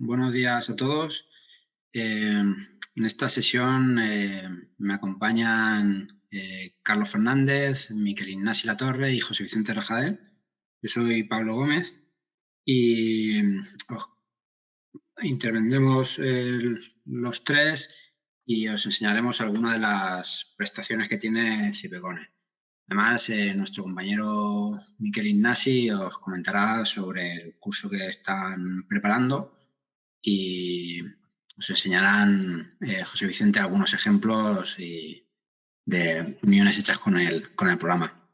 Buenos días a todos. En esta sesión me acompañan Carlos Fernández, Miquel Ignasi Latorre y José Vicente Rajadel. Yo soy Pablo Gómez y intervendremos los tres y os enseñaremos algunas de las prestaciones que tiene Cipecone. Además, nuestro compañero Miquel Ignasi os comentará sobre el curso que están preparando y os enseñarán José Vicente algunos ejemplos de uniones hechas con el programa.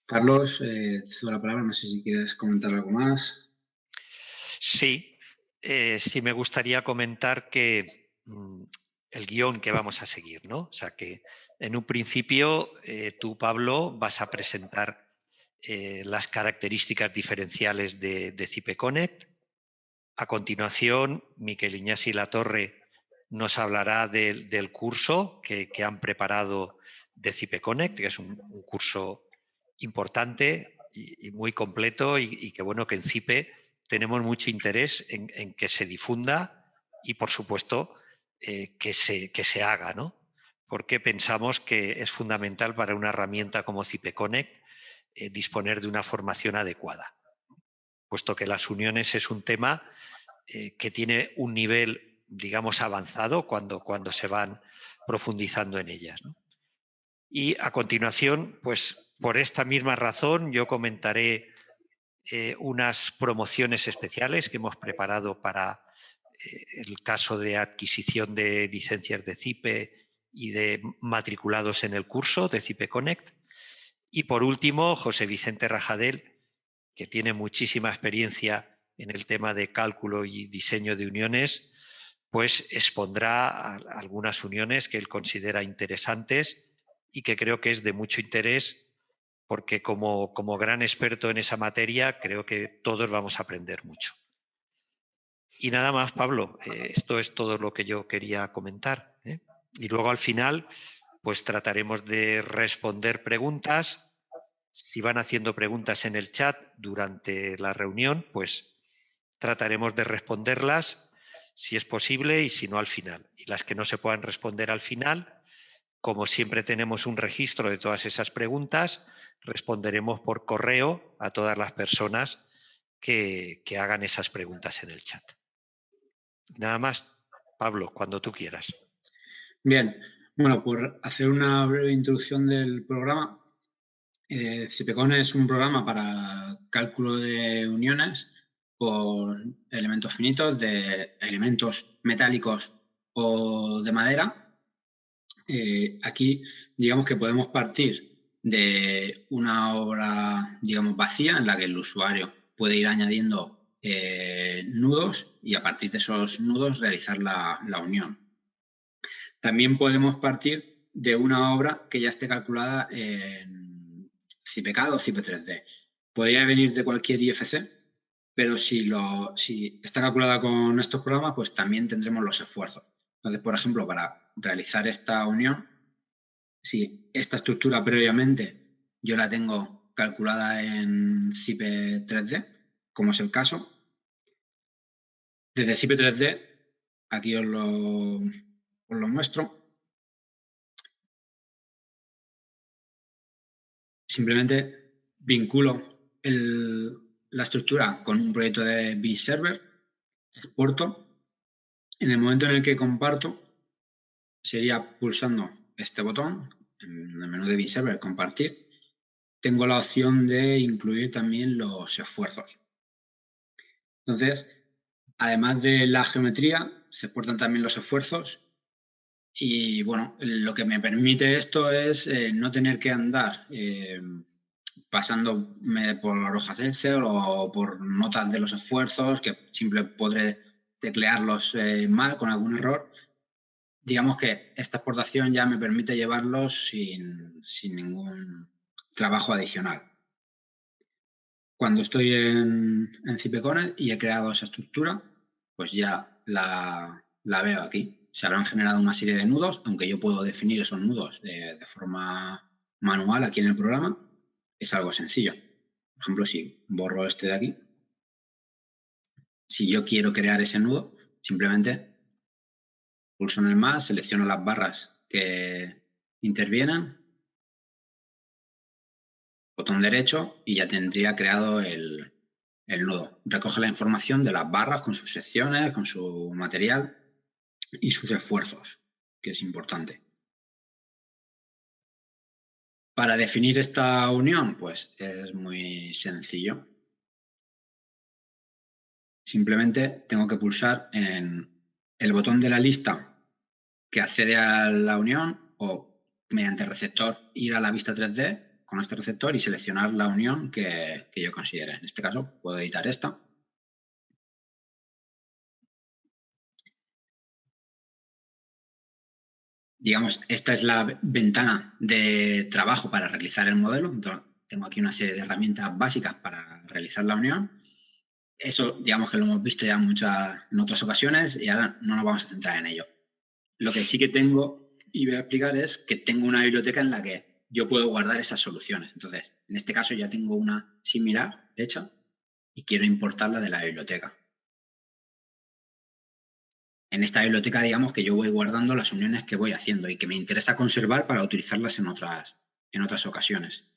Carlos, te cedo la palabra, no sé si quieres comentar algo más. Sí, sí me gustaría comentar que el guión que vamos a seguir, ¿no? O sea que en un principio tú, Pablo, vas a presentar las características diferenciales de CipeConnect. A continuación, Miquel Ignasi Latorre nos hablará del curso que han preparado de CipeConnect, que es un curso importante y muy completo y que bueno que en Cipe tenemos mucho interés en que se difunda y por supuesto que se haga, ¿no? Porque pensamos que es fundamental para una herramienta como CipeConnect disponer de una formación adecuada, puesto que las uniones es un tema que tiene un nivel, digamos, avanzado cuando se van profundizando en ellas, ¿no? Y a continuación, pues por esta misma razón, yo comentaré unas promociones especiales que hemos preparado para el caso de adquisición de licencias de Cipe y de matriculados en el curso de CipeConnect. Y por último, José Vicente Rajadel, que tiene muchísima experiencia en el tema de cálculo y diseño de uniones, pues expondrá algunas uniones que él considera interesantes y que creo que es de mucho interés porque como gran experto en esa materia creo que todos vamos a aprender mucho. Y nada más, Pablo, esto es todo lo que yo quería comentar, ¿eh? Y luego al final pues trataremos de responder preguntas. Si van haciendo preguntas en el chat durante la reunión, pues trataremos de responderlas si es posible y si no al final. Y las que no se puedan responder al final, como siempre tenemos un registro de todas esas preguntas, responderemos por correo a todas las personas que hagan esas preguntas en el chat. Nada más, Pablo, cuando tú quieras. Bien, bueno, por hacer una breve introducción del programa, Cipecone es un programa para cálculo de uniones por elementos finitos, de elementos metálicos o de madera. Aquí, digamos que podemos partir de una obra, digamos, vacía en la que el usuario puede ir añadiendo nudos y a partir de esos nudos realizar la unión. También podemos partir de una obra que ya esté calculada en CipeCAD o Cipe3D. Podría venir de cualquier IFC, pero si está calculada con estos programas, pues también tendremos los esfuerzos. Entonces, por ejemplo, para realizar esta unión, si esta estructura previamente yo la tengo calculada en Cipe3D, como es el caso, desde Cipe3D, aquí os lo muestro. Simplemente vinculo la estructura con un proyecto de vServer, exporto. En el momento en el que comparto, sería pulsando este botón en el menú de vServer, compartir. Tengo la opción de incluir también los esfuerzos. Entonces, además de la geometría, se exportan también los esfuerzos. Y bueno, lo que me permite esto es no tener que andar pasándome por hojas Excel o por notas de los esfuerzos, que siempre podré teclearlos mal con algún error. Digamos que esta exportación ya me permite llevarlos sin ningún trabajo adicional. Cuando estoy en Cipecone y he creado esa estructura, pues ya la veo aquí. Se habrán generado una serie de nudos, aunque yo puedo definir esos nudos de forma manual aquí en el programa. Es algo sencillo. Por ejemplo, si borro este de aquí, Si yo quiero crear ese nudo, simplemente pulso en el más, selecciono las barras que intervienen, botón derecho y ya tendría creado el nudo. Recoge la información de las barras con sus secciones, con su material y sus esfuerzos, que es importante. Para definir esta unión, pues es muy sencillo. Simplemente tengo que pulsar en el botón de la lista que accede a la unión o mediante el receptor ir a la vista 3D con este receptor y seleccionar la unión que yo considere. En este caso puedo editar esta. Digamos, esta es la ventana de trabajo para realizar el modelo. Tengo aquí una serie de herramientas básicas para realizar la unión. Eso, digamos que lo hemos visto ya en otras ocasiones y ahora no nos vamos a centrar en ello. Lo que sí que tengo y voy a explicar es que tengo una biblioteca en la que yo puedo guardar esas soluciones. Entonces, en este caso ya tengo una similar hecha y quiero importarla de la biblioteca. En esta biblioteca, digamos que yo voy guardando las uniones que voy haciendo y que me interesa conservar para utilizarlas en otras ocasiones.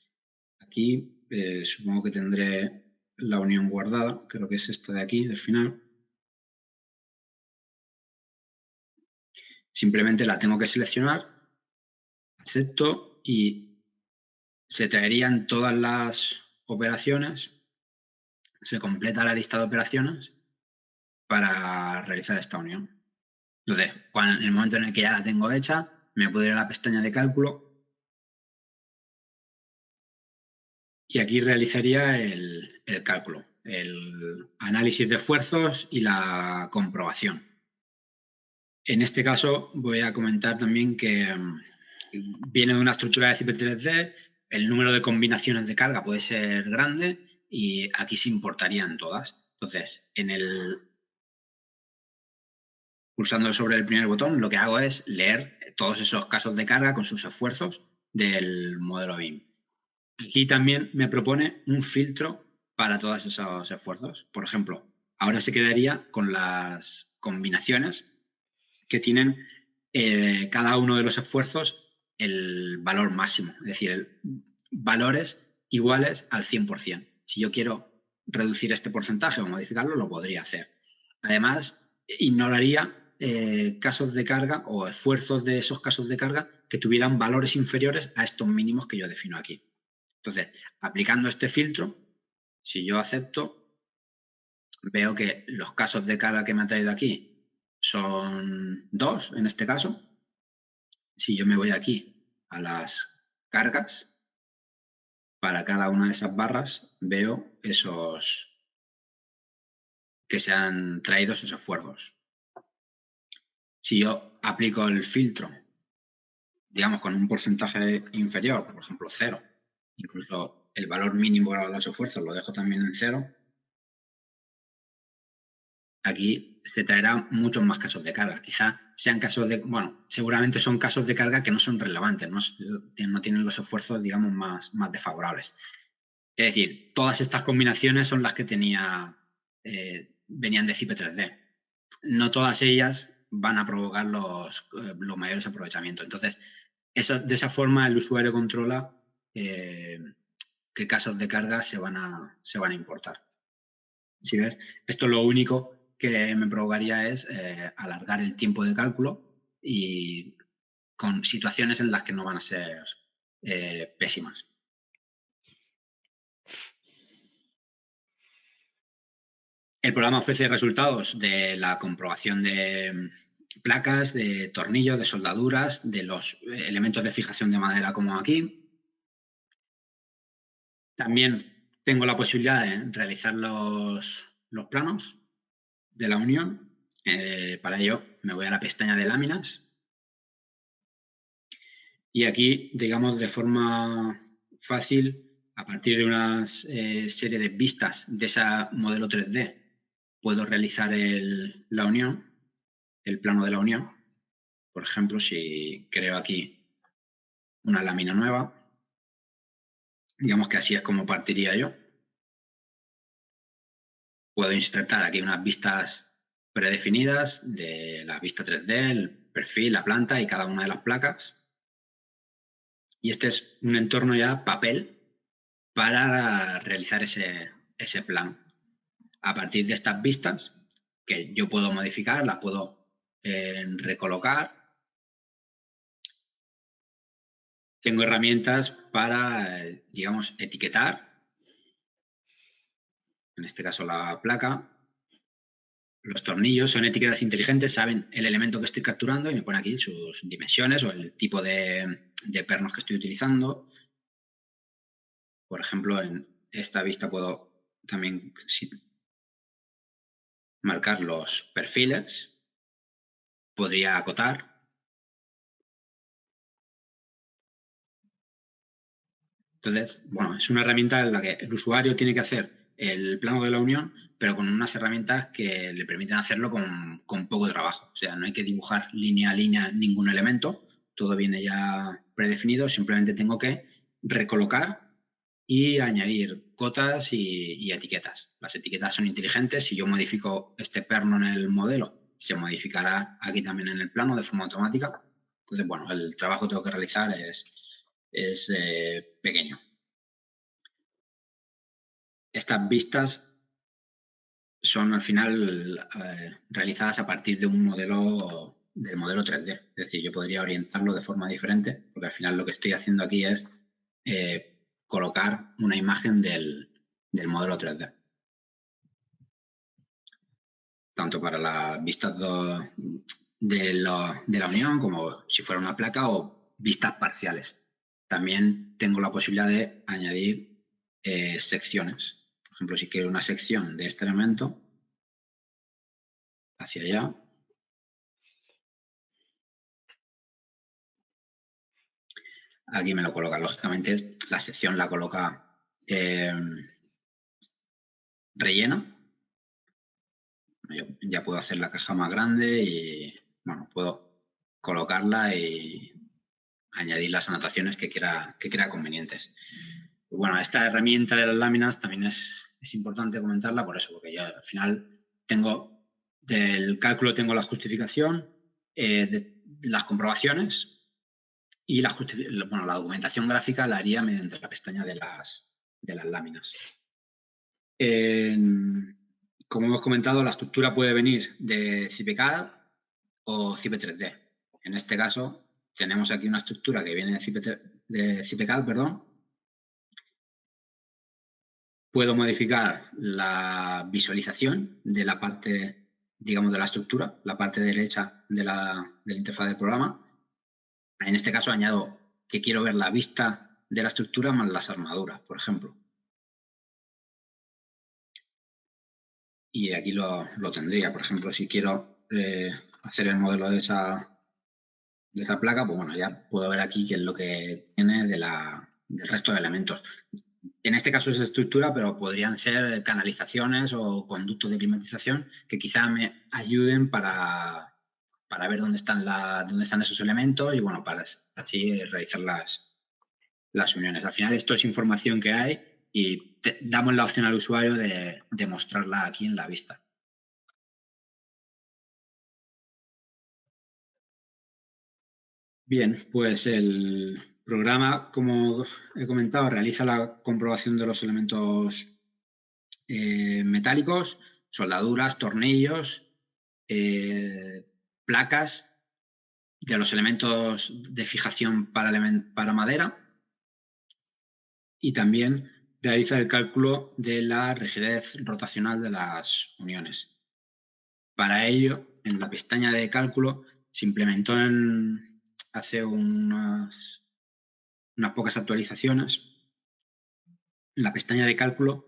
Aquí supongo que tendré la unión guardada, creo que es esta de aquí, del final. Simplemente la tengo que seleccionar, acepto y se traerían todas las operaciones, se completa la lista de operaciones para realizar esta unión. Entonces, en el momento en el que ya la tengo hecha, me puedo ir a la pestaña de cálculo y aquí realizaría el cálculo, el análisis de esfuerzos y la comprobación. En este caso voy a comentar también que viene de una estructura de CP3D, el número de combinaciones de carga puede ser grande y aquí se importarían todas. Entonces, pulsando sobre el primer botón, lo que hago es leer todos esos casos de carga con sus esfuerzos del modelo BIM. Aquí también me propone un filtro para todos esos esfuerzos. Por ejemplo, ahora se quedaría con las combinaciones que tienen cada uno de los esfuerzos el valor máximo, es decir, valores iguales al 100%. Si yo quiero reducir este porcentaje o modificarlo, lo podría hacer. Además, ignoraría casos de carga o esfuerzos de esos casos de carga que tuvieran valores inferiores a estos mínimos que yo defino aquí. Entonces, aplicando este filtro, si yo acepto, veo que los casos de carga que me ha traído aquí son 2 en este caso. Si yo me voy aquí a las cargas, para cada una de esas barras veo esos que se han traído esos esfuerzos. Si yo aplico el filtro, digamos, con un porcentaje inferior, por ejemplo, 0, incluso el valor mínimo para los esfuerzos lo dejo también en 0, aquí se traerá muchos más casos de carga. Quizá sean casos de, bueno, seguramente son casos de carga que no son relevantes, no tienen los esfuerzos, digamos, más desfavorables. Es decir, todas estas combinaciones son las que venían de CP3D. No todas ellas van a provocar los mayores aprovechamientos. Entonces, de esa forma el usuario controla qué casos de carga se van a importar. Si ves, esto lo único que me provocaría es alargar el tiempo de cálculo y con situaciones en las que no van a ser pésimas. El programa ofrece resultados de la comprobación de placas, de tornillos, de soldaduras, de los elementos de fijación de madera como aquí. También tengo la posibilidad de realizar los planos de la unión. Para ello me voy a la pestaña de láminas y aquí, digamos, de forma fácil, a partir de una serie de vistas de ese modelo 3D, puedo realizar la unión, el plano de la unión. Por ejemplo, si creo aquí una lámina nueva, digamos que así es como partiría yo. puedo insertar aquí unas vistas predefinidas de la vista 3D, el perfil, la planta y cada una de las placas. Y este es un entorno ya papel para realizar ese plan. A partir de estas vistas, que yo puedo modificar, las puedo recolocar. Tengo herramientas para, digamos, etiquetar, en este caso la placa. Los tornillos son etiquetas inteligentes, saben el elemento que estoy capturando y me pone aquí sus dimensiones o el tipo de pernos que estoy utilizando. Por ejemplo, en esta vista puedo también marcar los perfiles. Podría acotar. Entonces, bueno, es una herramienta en la que el usuario tiene que hacer el plano de la unión, pero con unas herramientas que le permiten hacerlo con poco trabajo. O sea, no hay que dibujar línea a línea ningún elemento, todo viene ya predefinido, simplemente tengo que recolocar y añadir cotas y etiquetas. Las etiquetas son inteligentes, si yo modifico este perno en el modelo, se modificará aquí también en el plano de forma automática. Entonces, bueno, el trabajo que tengo que realizar es pequeño. Estas vistas son al final realizadas a partir de un modelo, del modelo 3D. Es decir, yo podría orientarlo de forma diferente, porque al final lo que estoy haciendo aquí es colocar una imagen del modelo 3D. Tanto para las vistas de la unión como si fuera una placa o vistas parciales. También tengo la posibilidad de añadir secciones. Por ejemplo, si quiero una sección de este elemento hacia allá, aquí me lo coloca. Lógicamente, la sección la coloca rellena. Yo ya puedo hacer la caja más grande y bueno, puedo colocarla y añadir las anotaciones que quiera convenientes. Bueno, esta herramienta de las láminas también es importante comentarla por eso, porque ya al final del cálculo tengo la justificación, de las comprobaciones y la documentación gráfica la haría mediante la pestaña de las láminas. Como hemos comentado, la estructura puede venir de CipeCAD o Cipe 3D. En este caso, tenemos aquí una estructura que viene de CipeCAD, perdón. Puedo modificar la visualización de la parte, digamos, de la estructura, la parte derecha de la interfaz del programa. En este caso, añado que quiero ver la vista de la estructura más las armaduras, por ejemplo. Y aquí lo tendría. Por ejemplo, si quiero hacer el modelo de esa placa, pues bueno, ya puedo ver aquí qué es lo que tiene del resto de elementos. En este caso es estructura, pero podrían ser canalizaciones o conductos de climatización que quizá me ayuden para ver dónde están esos elementos y bueno, para así realizar las uniones. Al final esto es información que hay y damos la opción al usuario de mostrarla aquí en la vista. Bien, pues el programa, como he comentado, realiza la comprobación de los elementos metálicos, soldaduras, tornillos, placas, de los elementos de fijación para madera y también realiza el cálculo de la rigidez rotacional de las uniones. Para ello, en la pestaña de cálculo se implementó hace unas pocas actualizaciones. En la pestaña de cálculo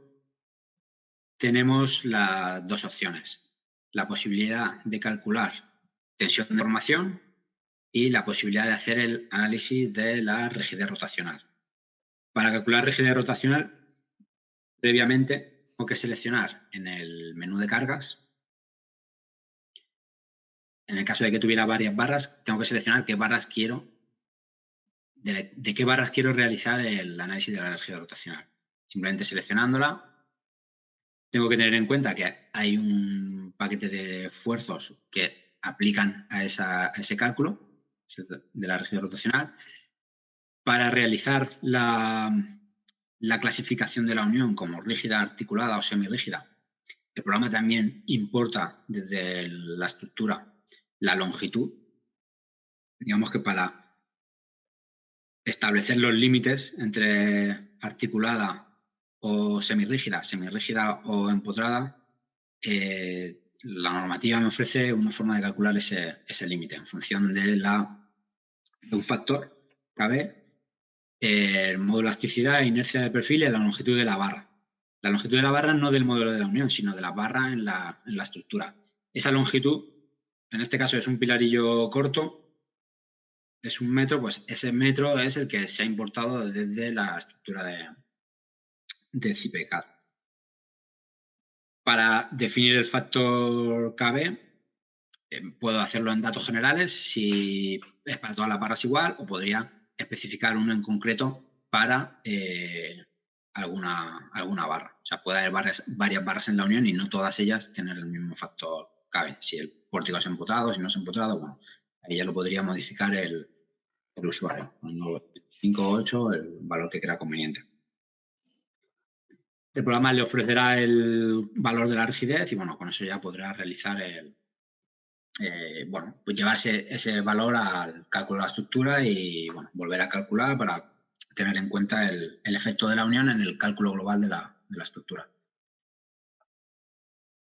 tenemos las dos opciones. La posibilidad de calcular tensión de formación y la posibilidad de hacer el análisis de la rigidez rotacional. Para calcular rigidez rotacional, previamente tengo que seleccionar en el menú de cargas. En el caso de que tuviera varias barras, tengo que seleccionar qué barras quiero, de qué barras quiero realizar el análisis de la rigidez rotacional. Simplemente seleccionándola, tengo que tener en cuenta que hay un paquete de esfuerzos que aplican a ese cálculo de la rigidez rotacional. Para realizar la clasificación de la unión como rígida, articulada o semirrígida, el programa también importa desde la estructura la longitud. Digamos que para establecer los límites entre articulada o semirrígida o empotrada, la normativa me ofrece una forma de calcular ese límite en función de un factor KB, el módulo de elasticidad, inercia de perfil y la longitud de la barra. La longitud de la barra no del modelo de la unión, sino de la barra en la estructura. Esa longitud, en este caso es un pilarillo corto, es 1 metro, pues ese metro es el que se ha importado desde la estructura de CIPECAD. Para definir el factor KB, puedo hacerlo en datos generales si es para todas las barras igual, o podría especificar uno en concreto para alguna barra. O sea, puede haber varias barras en la unión y no todas ellas tener el mismo factor KB. Si el pórtico es empotrado, si no es empotrado, bueno, ahí ya lo podría modificar el usuario. 5 o 8, el valor que crea conveniente. El programa le ofrecerá el valor de la rigidez y bueno, con eso ya podrá realizar pues llevarse ese valor al cálculo de la estructura y bueno, volver a calcular para tener en cuenta el efecto de la unión en el cálculo global de la estructura.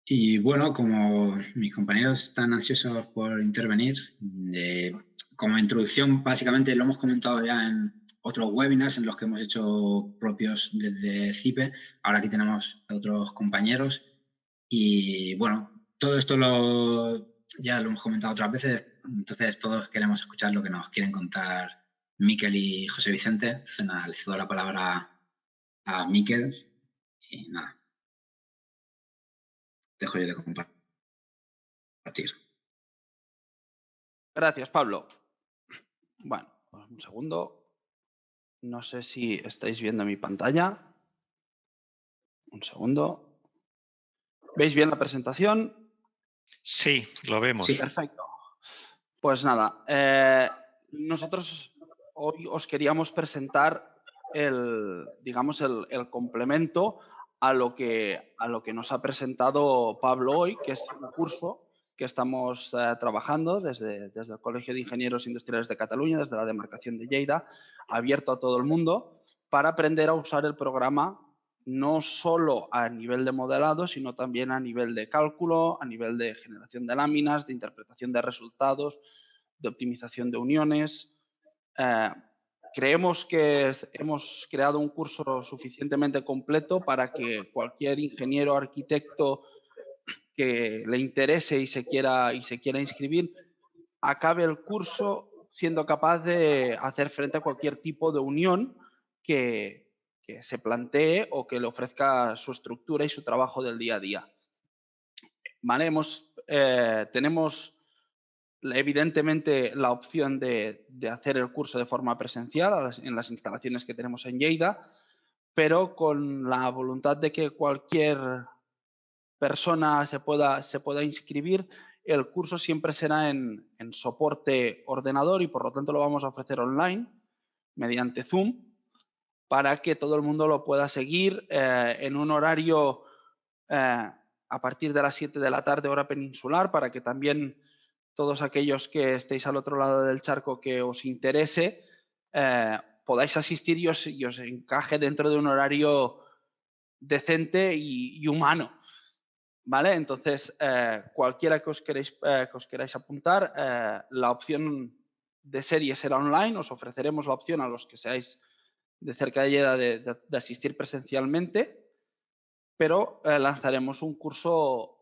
Y bueno, como mis compañeros están ansiosos por intervenir, como introducción básicamente lo hemos comentado ya en otros webinars en los que hemos hecho propios desde CIPE. Ahora aquí tenemos otros compañeros y bueno, todo esto ya lo hemos comentado otras veces, entonces todos queremos escuchar lo que nos quieren contar Miquel y José Vicente. Entonces, nada, les doy la palabra a Miquel y nada, dejo yo de compartir. Gracias, Pablo. Bueno, pues un segundo. No sé si estáis viendo mi pantalla. Un segundo. ¿Veis bien la presentación? Sí, lo vemos. Sí, perfecto. Pues nada, nosotros hoy os queríamos presentar el complemento a lo que nos ha presentado Pablo hoy, que es un curso que estamos trabajando desde el Colegio de Ingenieros Industriales de Cataluña, desde la demarcación de Lleida, abierto a todo el mundo, para aprender a usar el programa no solo a nivel de modelado, sino también a nivel de cálculo, a nivel de generación de láminas, de interpretación de resultados, de optimización de uniones. Creemos que hemos creado un curso suficientemente completo para que cualquier ingeniero o arquitecto que le interese y se quiera inscribir acabe el curso siendo capaz de hacer frente a cualquier tipo de unión que se plantee o que le ofrezca su estructura y su trabajo del día a día. ¿Vale? Tenemos evidentemente la opción de hacer el curso de forma presencial en las instalaciones que tenemos en Lleida, pero con la voluntad de que cualquier persona se pueda inscribir. El curso siempre será en soporte ordenador y por lo tanto lo vamos a ofrecer online mediante Zoom para que todo el mundo lo pueda seguir en un horario a partir de las 7 de la tarde hora peninsular, para que también todos aquellos que estéis al otro lado del charco que os interese podáis asistir y os encaje dentro de un horario decente y humano. ¿Vale? Entonces, cualquiera que os queráis apuntar, la opción de serie será online. Os ofreceremos la opción a los que seáis de cerca de Lleida de asistir presencialmente, pero lanzaremos un curso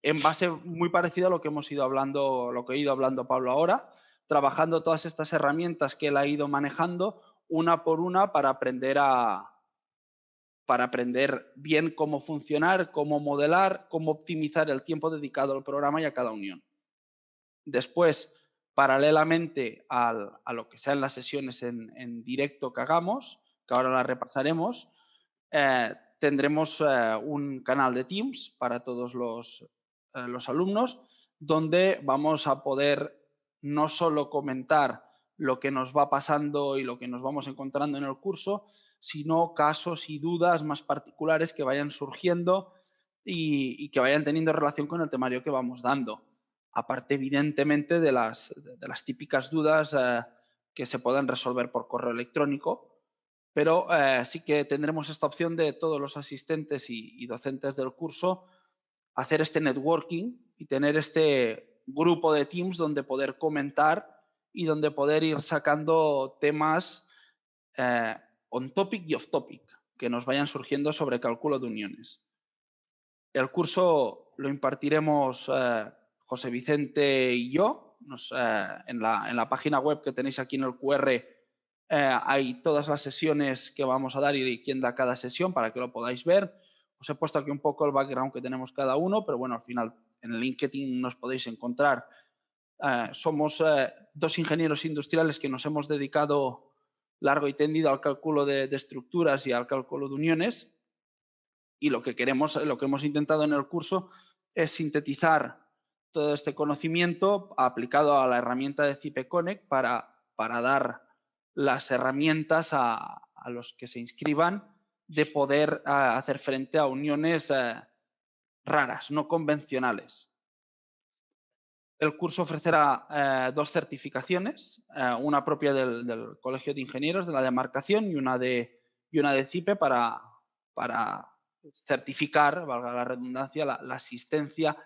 en base muy parecido a lo que he ido hablando Pablo ahora, trabajando todas estas herramientas que él ha ido manejando una por una para aprender bien cómo funcionar, cómo modelar, cómo optimizar el tiempo dedicado al programa y a cada unión. Después, paralelamente a lo que sean las sesiones en directo que hagamos, que ahora las repasaremos, tendremos un canal de Teams para todos los alumnos, donde vamos a poder no solo comentar lo que nos va pasando y lo que nos vamos encontrando en el curso, sino casos y dudas más particulares que vayan surgiendo y que vayan teniendo relación con el temario que vamos dando. Aparte, evidentemente, de las típicas dudas que se puedan resolver por correo electrónico, pero sí que tendremos esta opción de todos los asistentes y docentes del curso hacer este networking y tener este grupo de Teams donde poder comentar y donde poder ir sacando temas on topic y off topic que nos vayan surgiendo sobre cálculo de uniones. El curso lo impartiremos José Vicente y yo. En la página web que tenéis aquí en el QR hay todas las sesiones que vamos a dar y quién da cada sesión para que lo podáis ver. Os he puesto aquí un poco el background que tenemos cada uno, pero bueno, al final en el LinkedIn nos podéis encontrar. Somos dos ingenieros industriales que nos hemos dedicado largo y tendido al cálculo de estructuras y al cálculo de uniones. Y lo que hemos intentado en el curso es sintetizar todo este conocimiento aplicado a la herramienta de CIPEConnect para dar las herramientas a los que se inscriban de poder hacer frente a uniones raras, no convencionales. El curso ofrecerá dos certificaciones, una propia del Colegio de Ingenieros, de la demarcación, y una de CIPE para certificar, valga la redundancia, la asistencia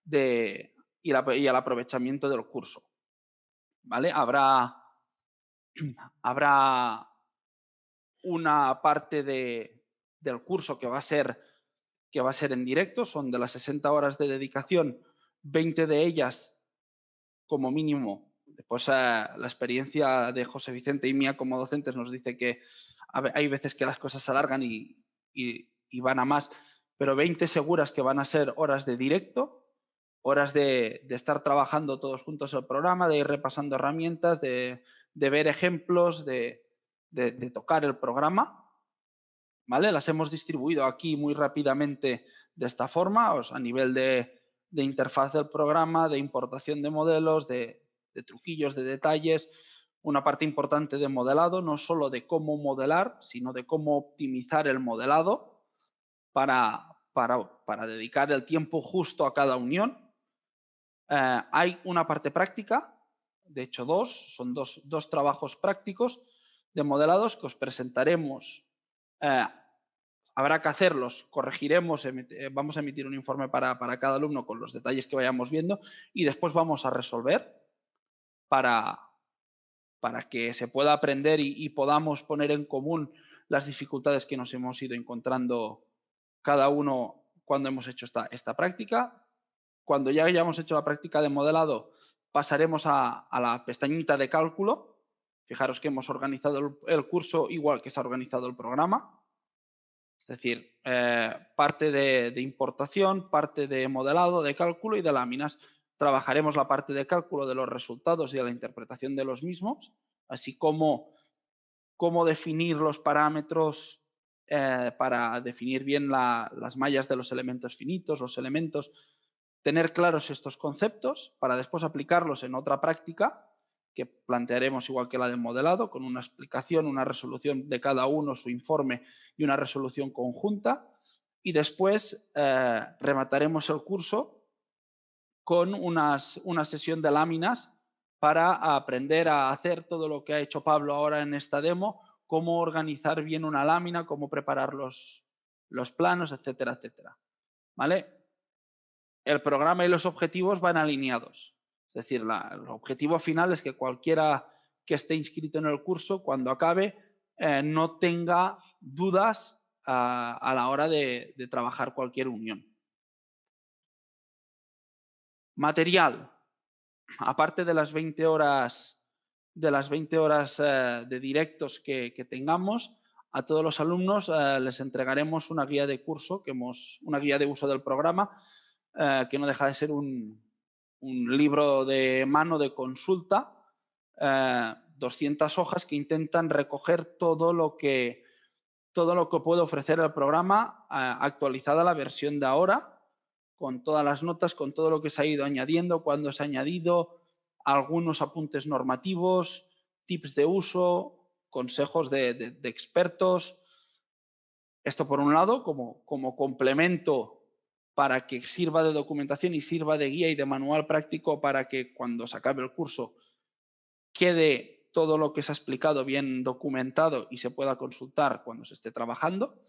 y el aprovechamiento del curso. ¿Vale? Habrá una parte del curso que va a ser en directo, son de las 60 horas de dedicación, 20 de ellas como mínimo. Después la experiencia de José Vicente y mía como docentes nos dice que hay veces que las cosas se alargan y van a más, pero 20 seguras que van a ser horas de directo, horas de estar trabajando todos juntos el programa, de ir repasando herramientas, de ver ejemplos, de tocar el programa. ¿Vale? Las hemos distribuido aquí muy rápidamente de esta forma, a nivel de interfaz del programa, de importación de modelos, de truquillos, de detalles, una parte importante de modelado, no solo de cómo modelar, sino de cómo optimizar el modelado para dedicar el tiempo justo a cada unión. Hay una parte práctica, de hecho son dos trabajos prácticos de modelados que os presentaremos. Habrá que hacerlos, corregiremos, vamos a emitir un informe para cada alumno con los detalles que vayamos viendo y después vamos a resolver para que se pueda aprender y podamos poner en común las dificultades que nos hemos ido encontrando cada uno cuando hemos hecho esta práctica. Cuando ya hayamos hecho la práctica de modelado, pasaremos a la pestañita de cálculo. Fijaros que hemos organizado el curso igual que se ha organizado el programa. Es decir, parte de importación, parte de modelado, de cálculo y de láminas. Trabajaremos la parte de cálculo de los resultados y de la interpretación de los mismos, así como cómo definir los parámetros para definir bien las mallas de los elementos finitos, los elementos, tener claros estos conceptos para después aplicarlos en otra práctica que plantearemos igual que la del modelado, con una explicación, una resolución de cada uno, su informe y una resolución conjunta. Y después remataremos el curso con una sesión de láminas para aprender a hacer todo lo que ha hecho Pablo ahora en esta demo, cómo organizar bien una lámina, cómo preparar los planos, etcétera, etcétera. ¿Vale? El programa y los objetivos van alineados. Es decir, el objetivo final es que cualquiera que esté inscrito en el curso, cuando acabe, no tenga dudas a la hora de trabajar cualquier unión. Material. Aparte de las 20 horas de directos que tengamos, a todos los alumnos les entregaremos una guía de curso, una guía de uso del programa, que no deja de ser un libro de mano de consulta, 200 hojas que intentan recoger todo lo que todo lo que puede ofrecer el programa actualizada a la versión de ahora, con todas las notas, con todo lo que se ha ido añadiendo, cuándo se ha añadido, algunos apuntes normativos, tips de uso, consejos de expertos. Esto por un lado, como complemento para que sirva de documentación y sirva de guía y de manual práctico para que cuando se acabe el curso quede todo lo que se ha explicado bien documentado y se pueda consultar cuando se esté trabajando.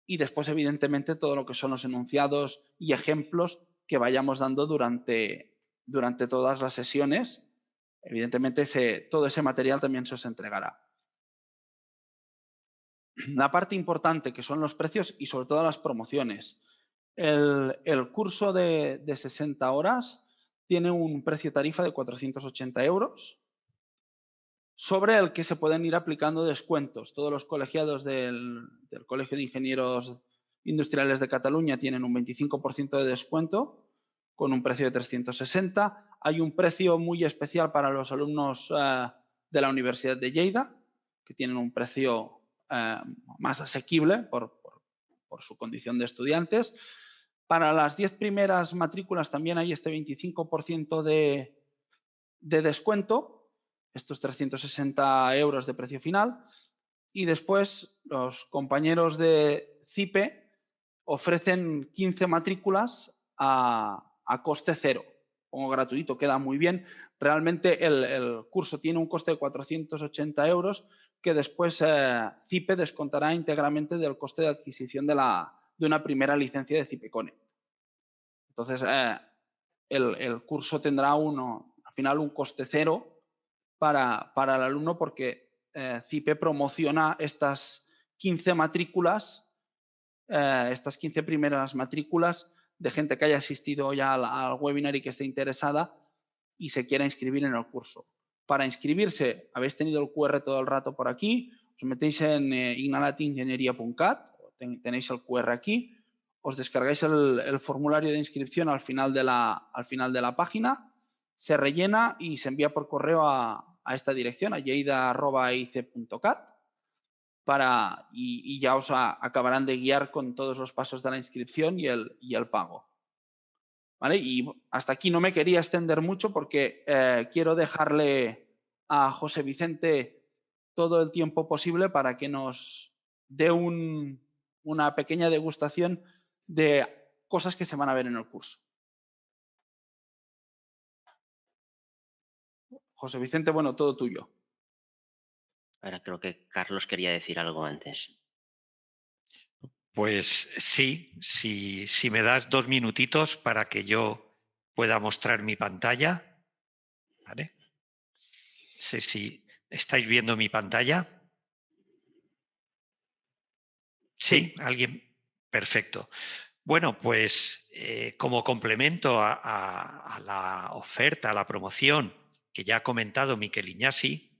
Y después, evidentemente, todo lo que son los enunciados y ejemplos que vayamos dando durante todas las sesiones. Evidentemente, todo ese material también se os entregará. La parte importante, que son los precios y sobre todo las promociones. El curso de 60 horas tiene un precio tarifa de 480 €, sobre el que se pueden ir aplicando descuentos. Todos los colegiados del Colegio de Ingenieros Industriales de Cataluña tienen un 25% de descuento con un precio de 360. Hay un precio muy especial para los alumnos de la Universidad de Lleida, que tienen un precio más asequible por su condición de estudiantes. Para las 10 primeras matrículas también hay este 25% de descuento, estos 360 € de precio final. Y después los compañeros de CIPE ofrecen 15 matrículas a coste cero, como gratuito, queda muy bien. Realmente el curso tiene un coste de 480 € que después CIPE descontará íntegramente del coste de adquisición de una primera licencia de CIPE Connect. Entonces, el curso tendrá al final un coste cero para el alumno, porque CIPE promociona estas 15 matrículas, estas 15 primeras matrículas de gente que haya asistido ya al webinar y que esté interesada y se quiera inscribir en el curso. Para inscribirse, habéis tenido el QR todo el rato por aquí, os metéis en ignalatingenieria.cat, tenéis el QR aquí, os descargáis el formulario de inscripción al final de la página, se rellena y se envía por correo a esta dirección, a lleida@eic.cat, y ya os acabarán de guiar con todos los pasos de la inscripción y el pago. ¿Vale? Y hasta aquí no me quería extender mucho porque quiero dejarle a José Vicente todo el tiempo posible para que nos dé una pequeña degustación de cosas que se van a ver en el curso. José Vicente, bueno, todo tuyo. Ahora creo que Carlos quería decir algo antes. Pues sí, si me das 2 minutitos para que yo pueda mostrar mi pantalla. ¿Vale? No sé si estáis viendo mi pantalla. ¿Sí? ¿Alguien? Perfecto. Bueno, pues como complemento a la oferta, a la promoción que ya ha comentado Miquel Iñasi,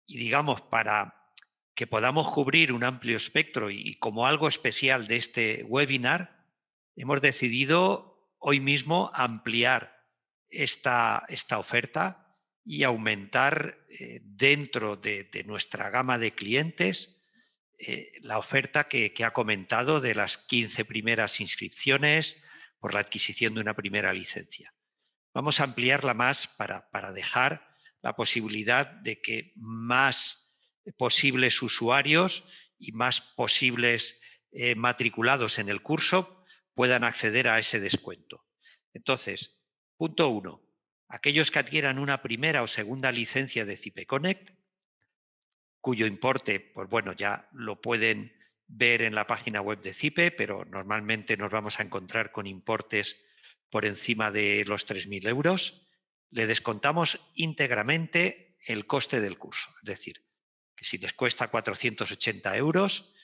y digamos para que podamos cubrir un amplio espectro y como algo especial de este webinar, hemos decidido hoy mismo ampliar esta oferta y aumentar dentro de nuestra gama de clientes la oferta que ha comentado de las 15 primeras inscripciones por la adquisición de una primera licencia. Vamos a ampliarla más para dejar la posibilidad de que más posibles usuarios y más posibles matriculados en el curso puedan acceder a ese descuento. Entonces, punto 1. Aquellos que adquieran una primera o segunda licencia de CIPE Connect, cuyo importe, pues bueno, ya lo pueden ver en la página web de CIPE, pero normalmente nos vamos a encontrar con importes por encima de los 3.000 €, le descontamos íntegramente el coste del curso. Es decir, que si les cuesta 480 €,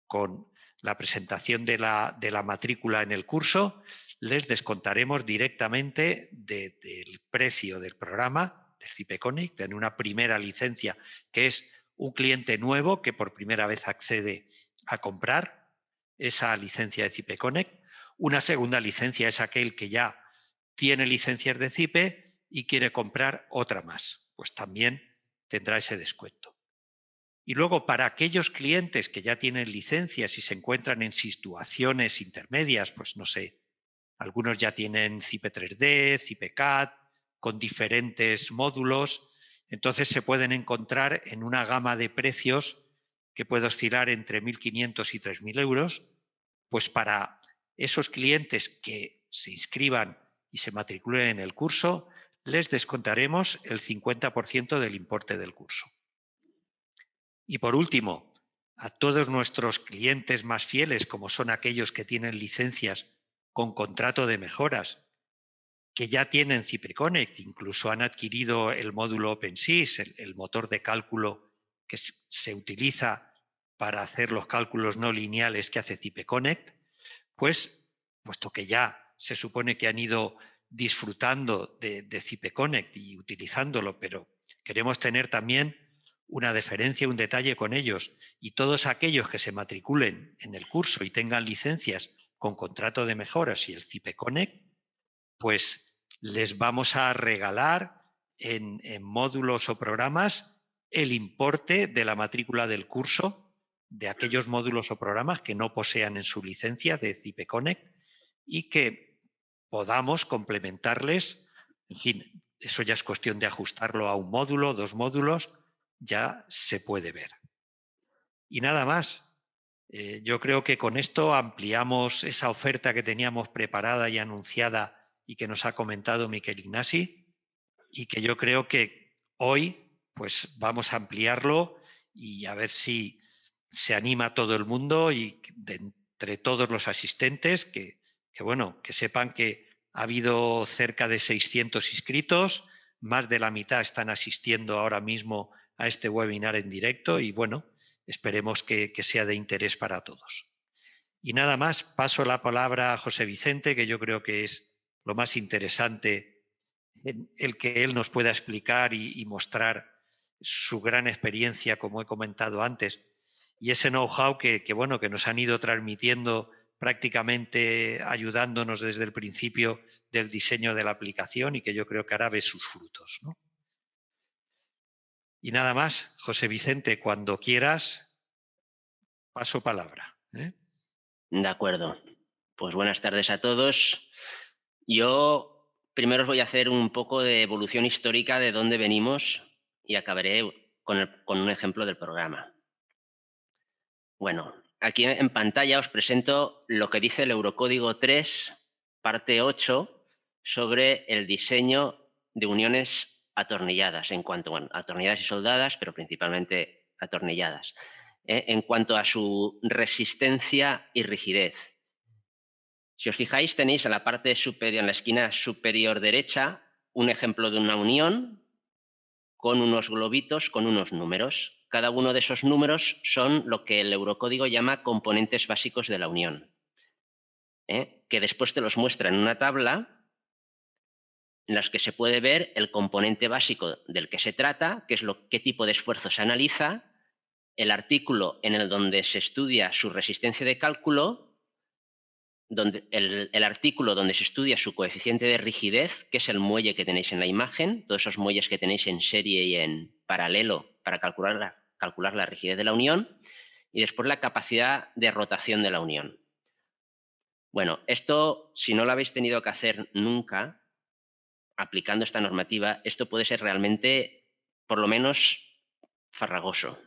con la presentación de la matrícula en el curso, les descontaremos directamente del precio del programa, del CIPE Connect, en una primera licencia, que es un cliente nuevo que por primera vez accede a comprar esa licencia de CIPE Connect. Una segunda licencia es aquel que ya tiene licencias de CIPE y quiere comprar otra más, pues también tendrá ese descuento. Y luego, para aquellos clientes que ya tienen licencias y se encuentran en situaciones intermedias, pues no sé, algunos ya tienen CIPE 3D, CIPE CAD, con diferentes módulos, entonces se pueden encontrar en una gama de precios que puede oscilar entre 1.500 y 3.000 euros, pues para esos clientes que se inscriban y se matriculen en el curso, les descontaremos el 50% del importe del curso. Y por último, a todos nuestros clientes más fieles, como son aquellos que tienen licencias con contrato de mejoras, que ya tienen CIPREConnect, incluso han adquirido el módulo OpenSys, el motor de cálculo que se utiliza para hacer los cálculos no lineales que hace CIPREConnect, pues, puesto que ya se supone que han ido disfrutando de CIPREConnect y utilizándolo, pero queremos tener también una deferencia, un detalle con ellos, y todos aquellos que se matriculen en el curso y tengan licencias con contrato de mejoras y el CIPREConnect, pues les vamos a regalar en módulos o programas el importe de la matrícula del curso de aquellos módulos o programas que no posean en su licencia de CIPREConnect y que podamos complementarles. En fin, eso ya es cuestión de ajustarlo a un módulo, 2 módulos, ya se puede ver. Y nada más. Yo creo que con esto ampliamos esa oferta que teníamos preparada y anunciada y que nos ha comentado Miquel Ignasi, y que yo creo que hoy pues vamos a ampliarlo y a ver si se anima todo el mundo y de entre todos los asistentes que sepan que ha habido cerca de 600 inscritos, más de la mitad están asistiendo ahora mismo a este webinar en directo y bueno, esperemos que sea de interés para todos. Y nada más, paso la palabra a José Vicente, que yo creo que es lo más interesante en el que él nos pueda explicar y mostrar su gran experiencia, como he comentado antes, y ese know-how que nos han ido transmitiendo prácticamente ayudándonos desde el principio del diseño de la aplicación y que yo creo que ahora ve sus frutos, ¿no? Y nada más, José Vicente, cuando quieras, paso palabra, ¿eh? De acuerdo. Pues buenas tardes a todos. Yo primero os voy a hacer un poco de evolución histórica de dónde venimos y acabaré con un ejemplo del programa. Bueno, aquí en pantalla os presento lo que dice el Eurocódigo 3, parte 8, sobre el diseño de uniones atornilladas, en cuanto a atornilladas y soldadas, pero principalmente atornilladas, en cuanto a su resistencia y rigidez. Si os fijáis, tenéis en la parte superior, en la esquina superior derecha, un ejemplo de una unión con unos globitos con unos números. Cada uno de esos números son lo que el Eurocódigo llama componentes básicos de la unión, que después te los muestra en una tabla en las que se puede ver el componente básico del que se trata, que es qué tipo de esfuerzo se analiza, el artículo en el donde se estudia su resistencia de cálculo, el artículo donde se estudia su coeficiente de rigidez, que es el muelle que tenéis en la imagen, todos esos muelles que tenéis en serie y en paralelo para calcular la rigidez de la unión, y después la capacidad de rotación de la unión. Bueno, esto, si no lo habéis tenido que hacer nunca, aplicando esta normativa, esto puede ser realmente, por lo menos, farragoso,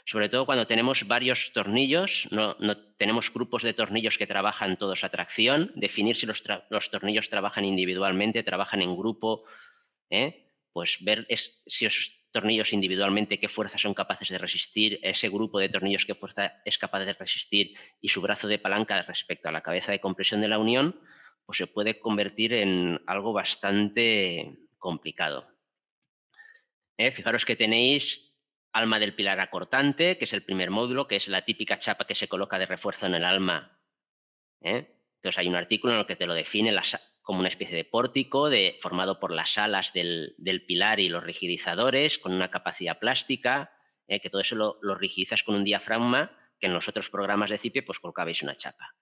sobre todo cuando tenemos varios tornillos, no tenemos grupos de tornillos que trabajan todos a tracción, definir si los tornillos trabajan individualmente, trabajan en grupo, pues ver si esos tornillos individualmente qué fuerzas son capaces de resistir, ese grupo de tornillos qué fuerza es capaz de resistir y su brazo de palanca respecto a la cabeza de compresión de la unión, pues se puede convertir en algo bastante complicado. Fijaros que tenéis alma del pilar acortante, que es el primer módulo, que es la típica chapa que se coloca de refuerzo en el alma. Entonces hay un artículo en el que te lo define como una especie de pórtico formado por las alas del pilar y los rigidizadores, con una capacidad plástica, que todo eso lo rigidizas con un diafragma, que en los otros programas de CIPE pues colocabais una chapa.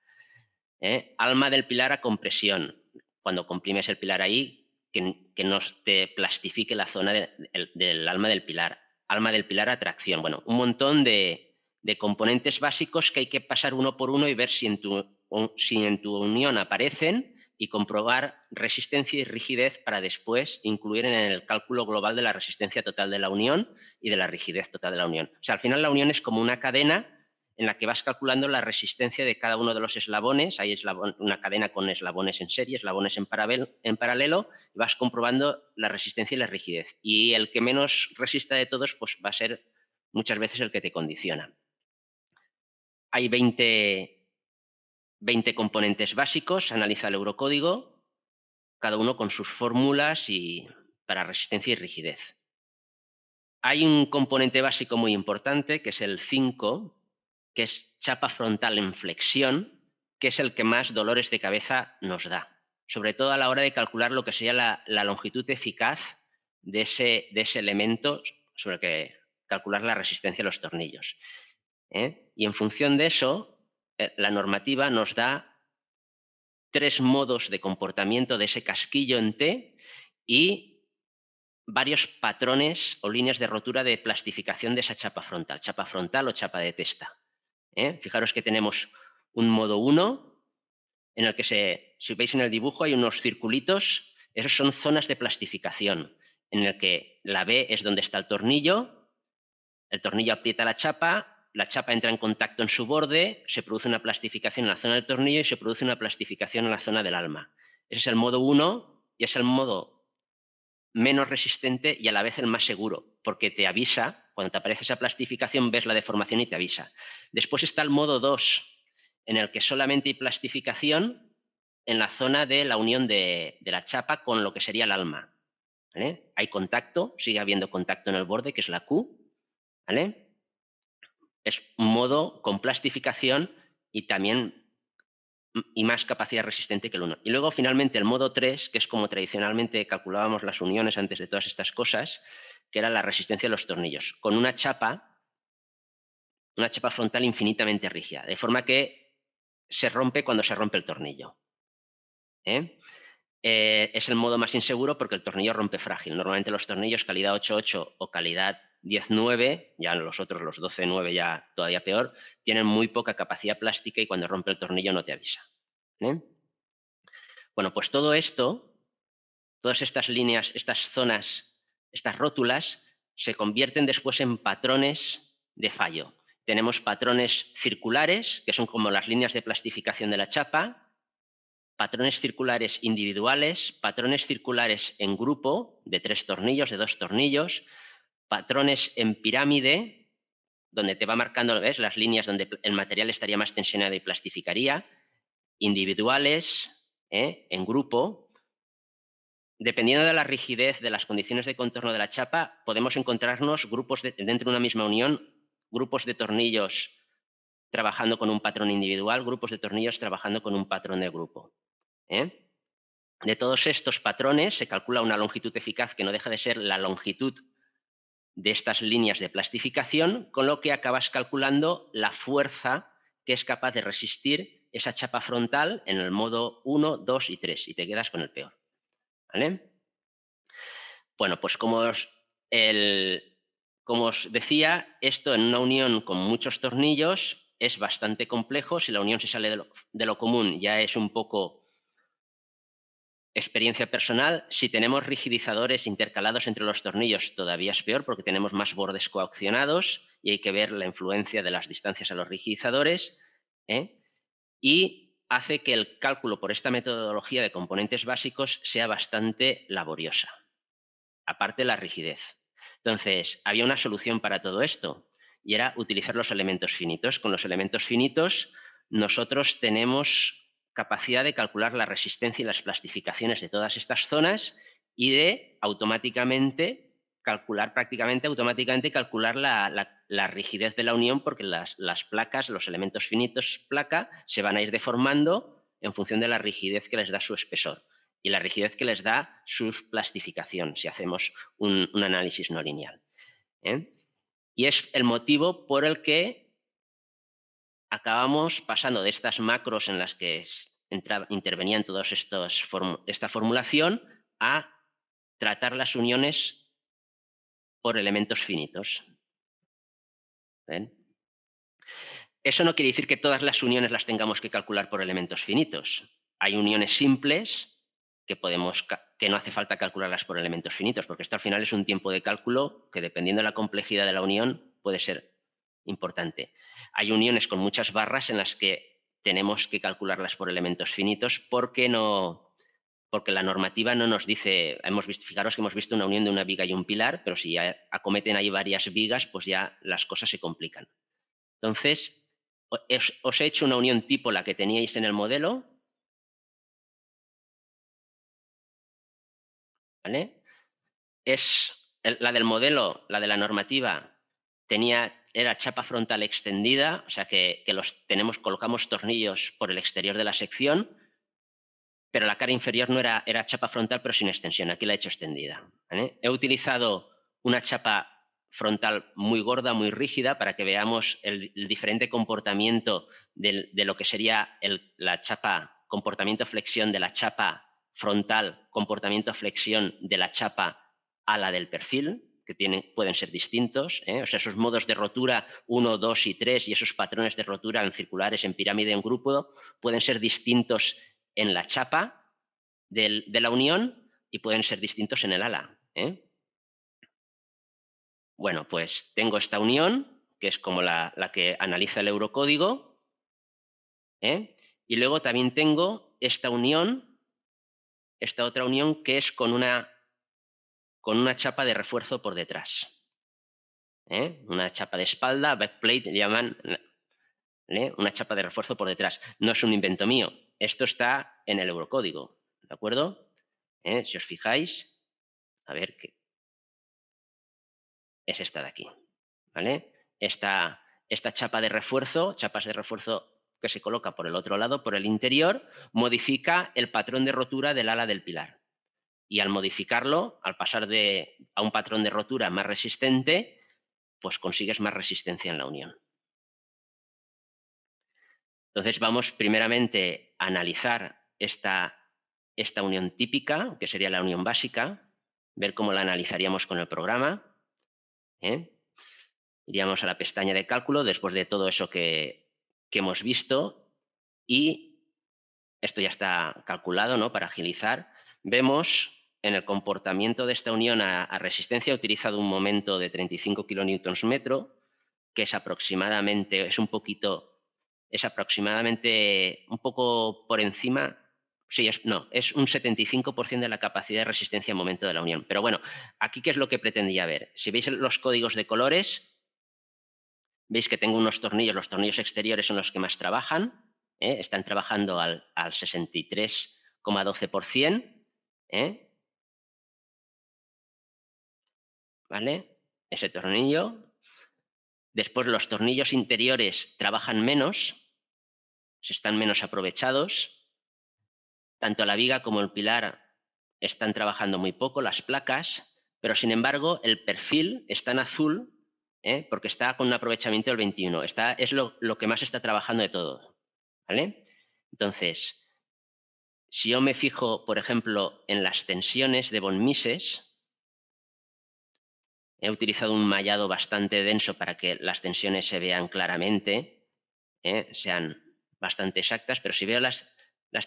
Alma del pilar a compresión. Cuando comprimes el pilar ahí, que no te plastifique la zona del alma del pilar. alma del pilar, atracción. Bueno, un montón de componentes básicos que hay que pasar uno por uno y ver si en tu unión aparecen y comprobar resistencia y rigidez para después incluir en el cálculo global de la resistencia total de la unión y de la rigidez total de la unión. O sea, al final la unión es como una cadena en la que vas calculando la resistencia de cada uno de los eslabones. Hay una cadena con eslabones en serie, eslabones en paralelo, y vas comprobando la resistencia y la rigidez. Y el que menos resista de todos, pues va a ser muchas veces el que te condiciona. Hay 20 componentes básicos, analiza el eurocódigo, cada uno con sus fórmulas para resistencia y rigidez. Hay un componente básico muy importante, que es el 5, que es chapa frontal en flexión, que es el que más dolores de cabeza nos da, sobre todo a la hora de calcular lo que sería la longitud eficaz de ese elemento sobre el que calcular la resistencia de los tornillos. Y en función de eso, la normativa nos da 3 modos de comportamiento de ese casquillo en T y varios patrones o líneas de rotura de plastificación de esa chapa frontal o chapa de testa. Fijaros que tenemos un modo 1 en el que, si veis en el dibujo, hay unos circulitos. Esos son zonas de plastificación, en el que la B es donde está el tornillo aprieta la chapa entra en contacto en su borde, se produce una plastificación en la zona del tornillo y se produce una plastificación en la zona del alma. Ese es el modo 1 y es el modo menos resistente y a la vez el más seguro, porque te avisa, cuando te aparece esa plastificación ves la deformación y te avisa. Después está el modo 2, en el que solamente hay plastificación en la zona de la unión de la chapa con lo que sería el alma. ¿Vale? Hay contacto, sigue habiendo contacto en el borde, que es la Q. ¿Vale? Es un modo con plastificación y más capacidad resistente que el 1. Y luego, finalmente, el modo 3, que es como tradicionalmente calculábamos las uniones antes de todas estas cosas, que era la resistencia de los tornillos, con una chapa frontal infinitamente rígida, de forma que se rompe cuando se rompe el tornillo. Es el modo más inseguro porque el tornillo rompe frágil. Normalmente los tornillos calidad 8.8 o calidad 10.9, ya los otros, los 12.9 ya todavía peor, tienen muy poca capacidad plástica y cuando rompe el tornillo no te avisa. Bueno, pues todo esto, todas estas líneas, estas zonas, estas rótulas, se convierten después en patrones de fallo. Tenemos patrones circulares, que son como las líneas de plastificación de la chapa, patrones circulares individuales, patrones circulares en grupo, de 3 tornillos, de 2 tornillos, patrones en pirámide, donde te va marcando, ¿ves?, las líneas donde el material estaría más tensionado y plastificaría, individuales, en grupo. Dependiendo de la rigidez de las condiciones de contorno de la chapa, podemos encontrarnos grupos dentro de una misma unión, grupos de tornillos trabajando con un patrón individual, grupos de tornillos trabajando con un patrón de grupo. De todos estos patrones se calcula una longitud eficaz que no deja de ser la longitud de estas líneas de plastificación, con lo que acabas calculando la fuerza que es capaz de resistir esa chapa frontal en el modo 1, 2 y 3 y te quedas con el peor. ¿Vale? Bueno, pues como os decía, esto en una unión con muchos tornillos es bastante complejo. Si la unión se sale de lo común ya es un poco experiencia personal. Si tenemos rigidizadores intercalados entre los tornillos todavía es peor porque tenemos más bordes coaccionados y hay que ver la influencia de las distancias a los rigidizadores. Y hace que el cálculo por esta metodología de componentes básicos sea bastante laboriosa, aparte de la rigidez. Entonces, había una solución para todo esto y era utilizar los elementos finitos. Con los elementos finitos nosotros tenemos capacidad de calcular la resistencia y las plastificaciones de todas estas zonas y de prácticamente automáticamente calcular la rigidez de la unión, porque las placas, los elementos finitos placa, se van a ir deformando en función de la rigidez que les da su espesor y la rigidez que les da su plastificación, si hacemos un análisis no lineal. Y es el motivo por el que acabamos pasando de estas macros en las que intervenían todos esta formulación a tratar las uniones por elementos finitos. ¿Ven? Eso no quiere decir que todas las uniones las tengamos que calcular por elementos finitos. Hay uniones simples que no hace falta calcularlas por elementos finitos, porque esto al final es un tiempo de cálculo que, dependiendo de la complejidad de la unión, puede ser importante. Hay uniones con muchas barras en las que tenemos que calcularlas por elementos finitos porque la normativa no nos dice, fijaros que hemos visto una unión de una viga y un pilar, pero si ya acometen ahí varias vigas, pues ya las cosas se complican. Entonces, os he hecho una unión tipo la que teníais en el modelo, ¿vale? La del modelo, la de la normativa, era chapa frontal extendida, o sea que colocamos tornillos por el exterior de la sección, pero la cara inferior no era chapa frontal, pero sin extensión. Aquí la he hecho extendida, ¿vale? He utilizado una chapa frontal muy gorda, muy rígida, para que veamos el diferente comportamiento de lo que sería la chapa comportamiento-flexión de la chapa frontal, comportamiento-flexión de la chapa ala del perfil, que pueden ser distintos, ¿eh? O sea, esos modos de rotura 1, 2 y 3 y esos patrones de rotura en circulares, en pirámide, en grupo, pueden ser distintos en la chapa de la unión y pueden ser distintos en el ala, ¿eh? Bueno, pues tengo esta unión, que es como la que analiza el eurocódigo, ¿eh? Y luego también tengo esta otra unión, que es con una chapa de refuerzo por detrás, ¿eh? Una chapa de espalda, backplate, llaman, ¿eh? Una chapa de refuerzo por detrás. No es un invento mío, esto está en el eurocódigo, ¿de acuerdo? Si os fijáis, a ver, es esta de aquí, ¿vale? Esta chapas de refuerzo que se coloca por el otro lado, por el interior, modifica el patrón de rotura del ala del pilar. Y al modificarlo, al pasar a un patrón de rotura más resistente, pues consigues más resistencia en la unión. Entonces vamos primeramente a analizar esta unión típica, que sería la unión básica, ver cómo la analizaríamos con el programa, ¿eh? Iríamos a la pestaña de cálculo después de todo eso que hemos visto, y esto ya está calculado, ¿no? Para agilizar. Vemos en el comportamiento de esta unión a resistencia, he utilizado un momento de 35 kN/m, que es aproximadamente, un poco por encima. Sí, es un 75% de la capacidad de resistencia al momento de la unión. Pero bueno, aquí, ¿qué es lo que pretendía ver? Si veis los códigos de colores, veis que tengo unos tornillos, los tornillos exteriores son los que más trabajan, ¿eh? Están trabajando al 63,12%, ¿eh? ¿Vale? Ese tornillo. Después los tornillos interiores trabajan menos, están menos aprovechados. Tanto la viga como el pilar están trabajando muy poco, las placas, pero sin embargo el perfil está en azul, ¿eh? Porque está con un aprovechamiento del 21. Es lo que más está trabajando de todo, ¿vale? Entonces, si yo me fijo, por ejemplo, en las tensiones de von Mises, he utilizado un mallado bastante denso para que las tensiones se vean claramente, sean bastante exactas, pero si veo las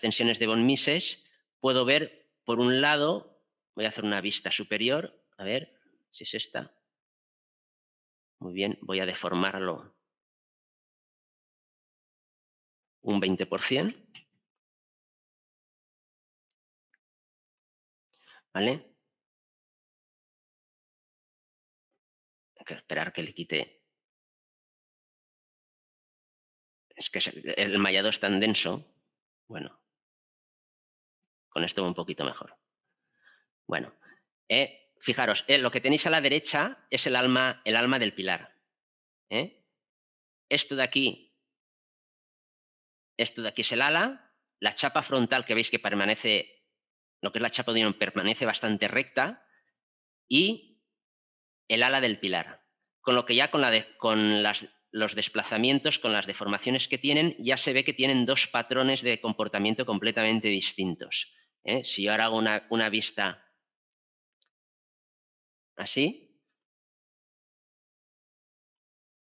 tensiones de von Mises, puedo ver, por un lado, voy a hacer una vista superior, a ver si es esta. Muy bien, voy a deformarlo un 20%. ¿Vale? Hay que esperar que le quite. Es que el mallado es tan denso. Bueno, con esto va un poquito mejor. Bueno, fijaros, lo que tenéis a la derecha es el alma del pilar. Esto de aquí es el ala. La chapa frontal, que veis que permanece, lo que es la chapa de unión, permanece bastante recta, y el ala del pilar. Con lo que ya con los desplazamientos, con las deformaciones que tienen, ya se ve que tienen dos patrones de comportamiento completamente distintos. Si yo ahora hago una vista así,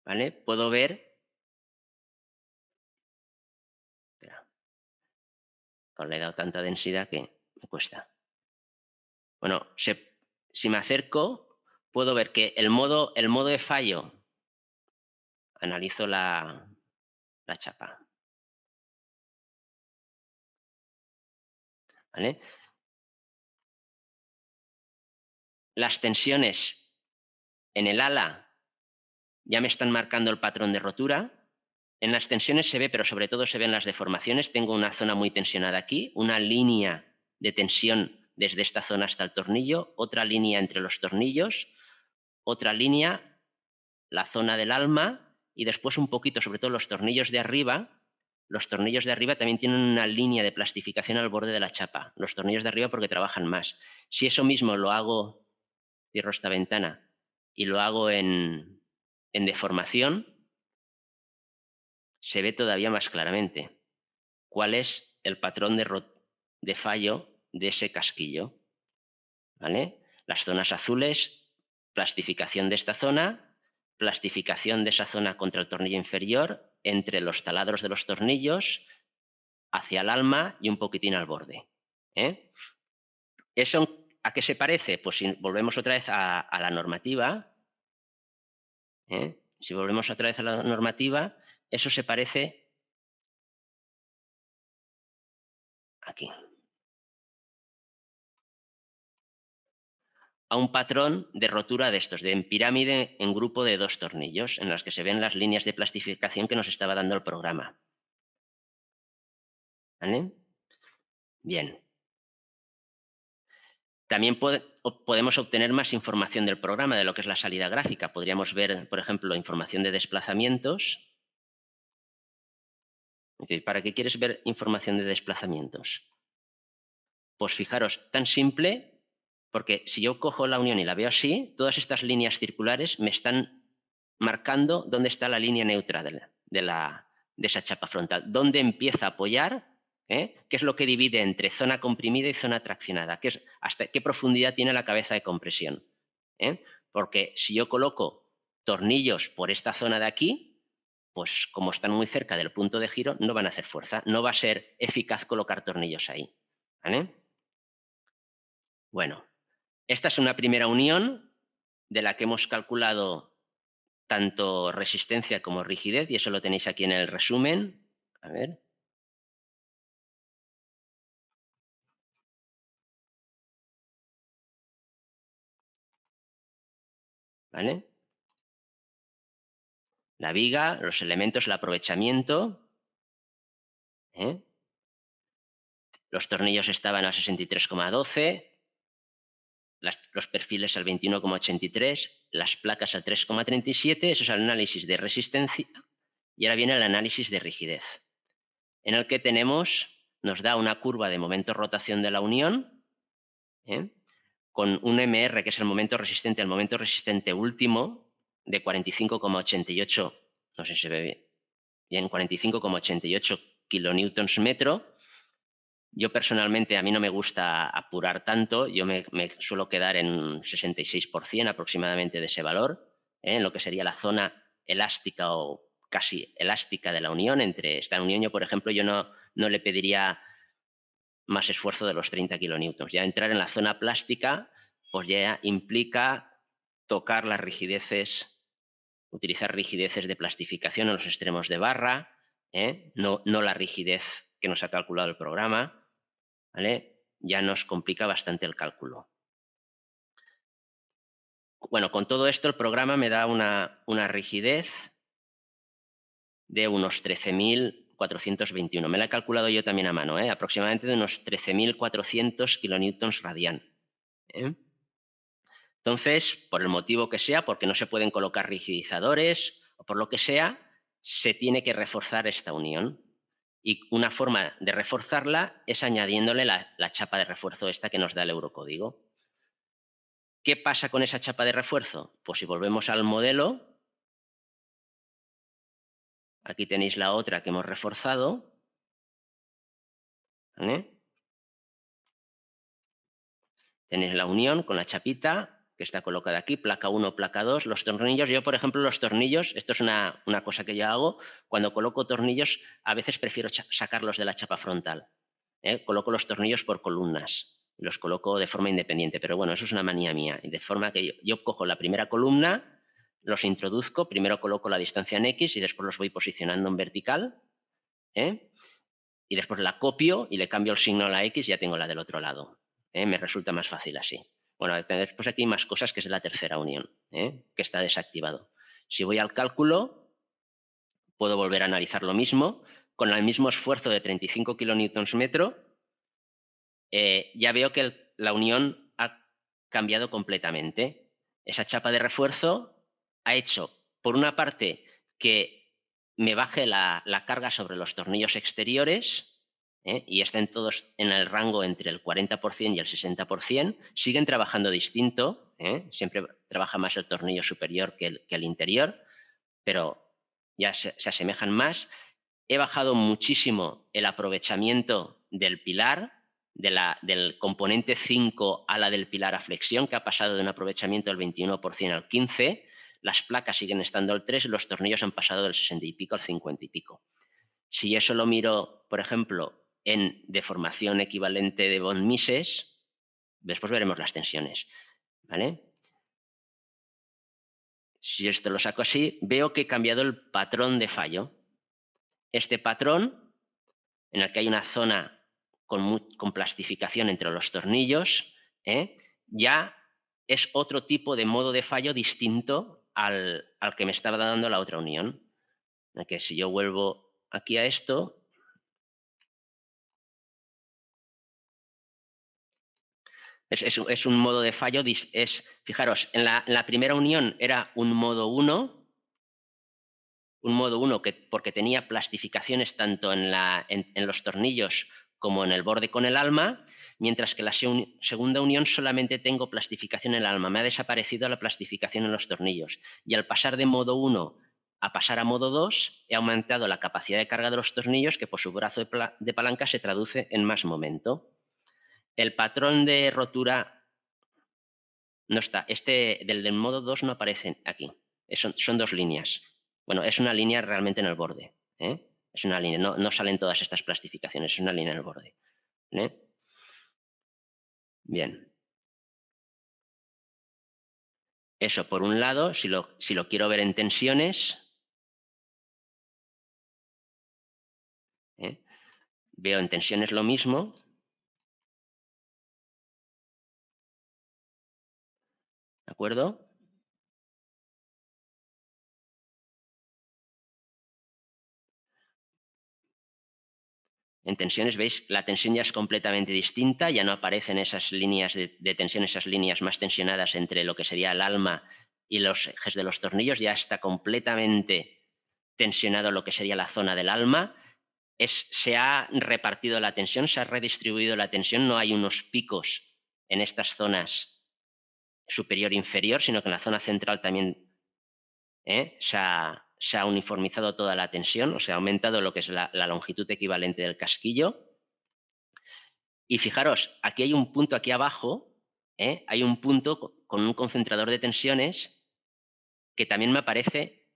¿vale? Puedo ver... Espera. Le he dado tanta densidad que me cuesta. Bueno, si me acerco, puedo ver que el modo de fallo, analizo la chapa. ¿Vale? Las tensiones en el ala ya me están marcando el patrón de rotura. En las tensiones se ve, pero sobre todo se ven las deformaciones. Tengo una zona muy tensionada aquí, una línea de tensión desde esta zona hasta el tornillo, otra línea entre los tornillos, otra línea, la zona del alma, y después un poquito, sobre todo los tornillos de arriba. Los tornillos de arriba también tienen una línea de plastificación al borde de la chapa. Los tornillos de arriba porque trabajan más. Si eso mismo lo hago, cierro esta ventana, y lo hago en deformación, se ve todavía más claramente cuál es el patrón de fallo de ese casquillo. ¿Vale? Las zonas azules, plastificación de esta zona, plastificación de esa zona contra el tornillo inferior, entre los taladros de los tornillos, hacia el alma y un poquitín al borde. ¿Eso a qué se parece? Pues si volvemos otra vez a la normativa, si volvemos otra vez a la normativa, eso se parece aquí. A un patrón de rotura de estos, en pirámide en grupo de 2 tornillos, en las que se ven las líneas de plastificación que nos estaba dando el programa. ¿Vale? Bien. También podemos obtener más información del programa, de lo que es la salida gráfica. Podríamos ver, por ejemplo, información de desplazamientos. ¿Para qué quieres ver información de desplazamientos? Pues fijaros, tan simple, porque si yo cojo la unión y la veo así, todas estas líneas circulares me están marcando dónde está la línea neutra de esa chapa frontal, dónde empieza a apoyar, qué es lo que divide entre zona comprimida y zona traccionada, hasta qué profundidad tiene la cabeza de compresión. Porque si yo coloco tornillos por esta zona de aquí, pues como están muy cerca del punto de giro, no van a hacer fuerza, no va a ser eficaz colocar tornillos ahí. ¿Vale? Bueno, esta es una primera unión de la que hemos calculado tanto resistencia como rigidez, y eso lo tenéis aquí en el resumen. A ver. ¿Vale? La viga, los elementos, el aprovechamiento. Los tornillos estaban a 63,12, los perfiles al 21,83, las placas al 3,37, eso es el análisis de resistencia, y ahora viene el análisis de rigidez, en el que nos da una curva de momento-rotación de la unión, con un MR, que es el momento resistente último, de 45,88, no sé si se ve bien, 45,88 kilonewtons metro. Yo personalmente, a mí no me gusta apurar tanto, yo me suelo quedar en 66% aproximadamente de ese valor, en lo que sería la zona elástica o casi elástica de la unión. Entre esta unión, yo, por ejemplo, yo no le pediría más esfuerzo de los 30 kilonewtons. Ya entrar en la zona plástica, pues ya implica tocar las rigideces, utilizar rigideces de plastificación en los extremos de barra, no la rigidez que nos ha calculado el programa. ¿Vale? Ya nos complica bastante el cálculo. Bueno, con todo esto el programa me da una rigidez de unos 13.421. Me la he calculado yo también a mano, aproximadamente de unos 13.400 kilonewtons radian. Entonces, por el motivo que sea, porque no se pueden colocar rigidizadores o por lo que sea, se tiene que reforzar esta unión. Y una forma de reforzarla es añadiéndole la chapa de refuerzo esta que nos da el eurocódigo. ¿Qué pasa con esa chapa de refuerzo? Pues si volvemos al modelo, aquí tenéis la otra que hemos reforzado. ¿Vale? Tenéis la unión con la chapita, que está colocada aquí, placa 1, placa 2. Los tornillos, yo por ejemplo los tornillos, esto es una cosa que yo hago, cuando coloco tornillos a veces prefiero sacarlos de la chapa frontal. Coloco los tornillos por columnas, los coloco de forma independiente, pero bueno, eso es una manía mía, de forma que yo cojo la primera columna, los introduzco, primero coloco la distancia en X y después los voy posicionando en vertical, y después la copio y le cambio el signo a la X y ya tengo la del otro lado. Me resulta más fácil así. Bueno, después aquí hay más cosas, que es la tercera unión, que está desactivado. Si voy al cálculo, puedo volver a analizar lo mismo. Con el mismo esfuerzo de 35 kilonewtons metro, ya veo que la unión ha cambiado completamente. Esa chapa de refuerzo ha hecho, por una parte, que me baje la carga sobre los tornillos exteriores, y estén todos en el rango entre el 40% y el 60%, siguen trabajando distinto, siempre trabaja más el tornillo superior que el interior, pero ya se asemejan más. He bajado muchísimo el aprovechamiento del pilar, del componente 5 ala del pilar a flexión, que ha pasado de un aprovechamiento del 21% al 15%, las placas siguen estando al 3% y los tornillos han pasado del 60 y pico al 50 y pico. Si eso lo miro, por ejemplo, en deformación equivalente de von Mises, después veremos las tensiones, ¿vale? Si esto lo saco así, veo que he cambiado el patrón de fallo. Este patrón, en el que hay una zona con plastificación entre los tornillos, ya es otro tipo de modo de fallo distinto al que me estaba dando la otra unión. Que si yo vuelvo aquí a esto, es un modo de fallo, fijaros, en la primera unión era un modo 1, porque tenía plastificaciones tanto en los tornillos como en el borde con el alma, mientras que la segunda unión solamente tengo plastificación en el alma. Me ha desaparecido la plastificación en los tornillos. Y al pasar de modo 1 a pasar a modo 2, he aumentado la capacidad de carga de los tornillos, que por su brazo de palanca se traduce en más momento. El patrón de rotura no está. Del modo 2 no aparece aquí. Son dos líneas. Bueno, es una línea realmente en el borde. Es una línea. No salen todas estas plastificaciones. Es una línea en el borde. Bien. Eso por un lado. Si lo quiero ver en tensiones, veo en tensiones lo mismo. ¿De acuerdo? En tensiones, ¿veis? La tensión ya es completamente distinta, ya no aparecen esas líneas de tensión, esas líneas más tensionadas entre lo que sería el alma y los ejes de los tornillos, ya está completamente tensionado lo que sería la zona del alma. Se ha repartido la tensión, se ha redistribuido la tensión, no hay unos picos en estas zonas superior e inferior, sino que en la zona central también se ha uniformizado toda la tensión, o sea, ha aumentado lo que es la longitud equivalente del casquillo. Y fijaros, aquí hay un punto aquí abajo, hay un punto con un concentrador de tensiones que también me aparece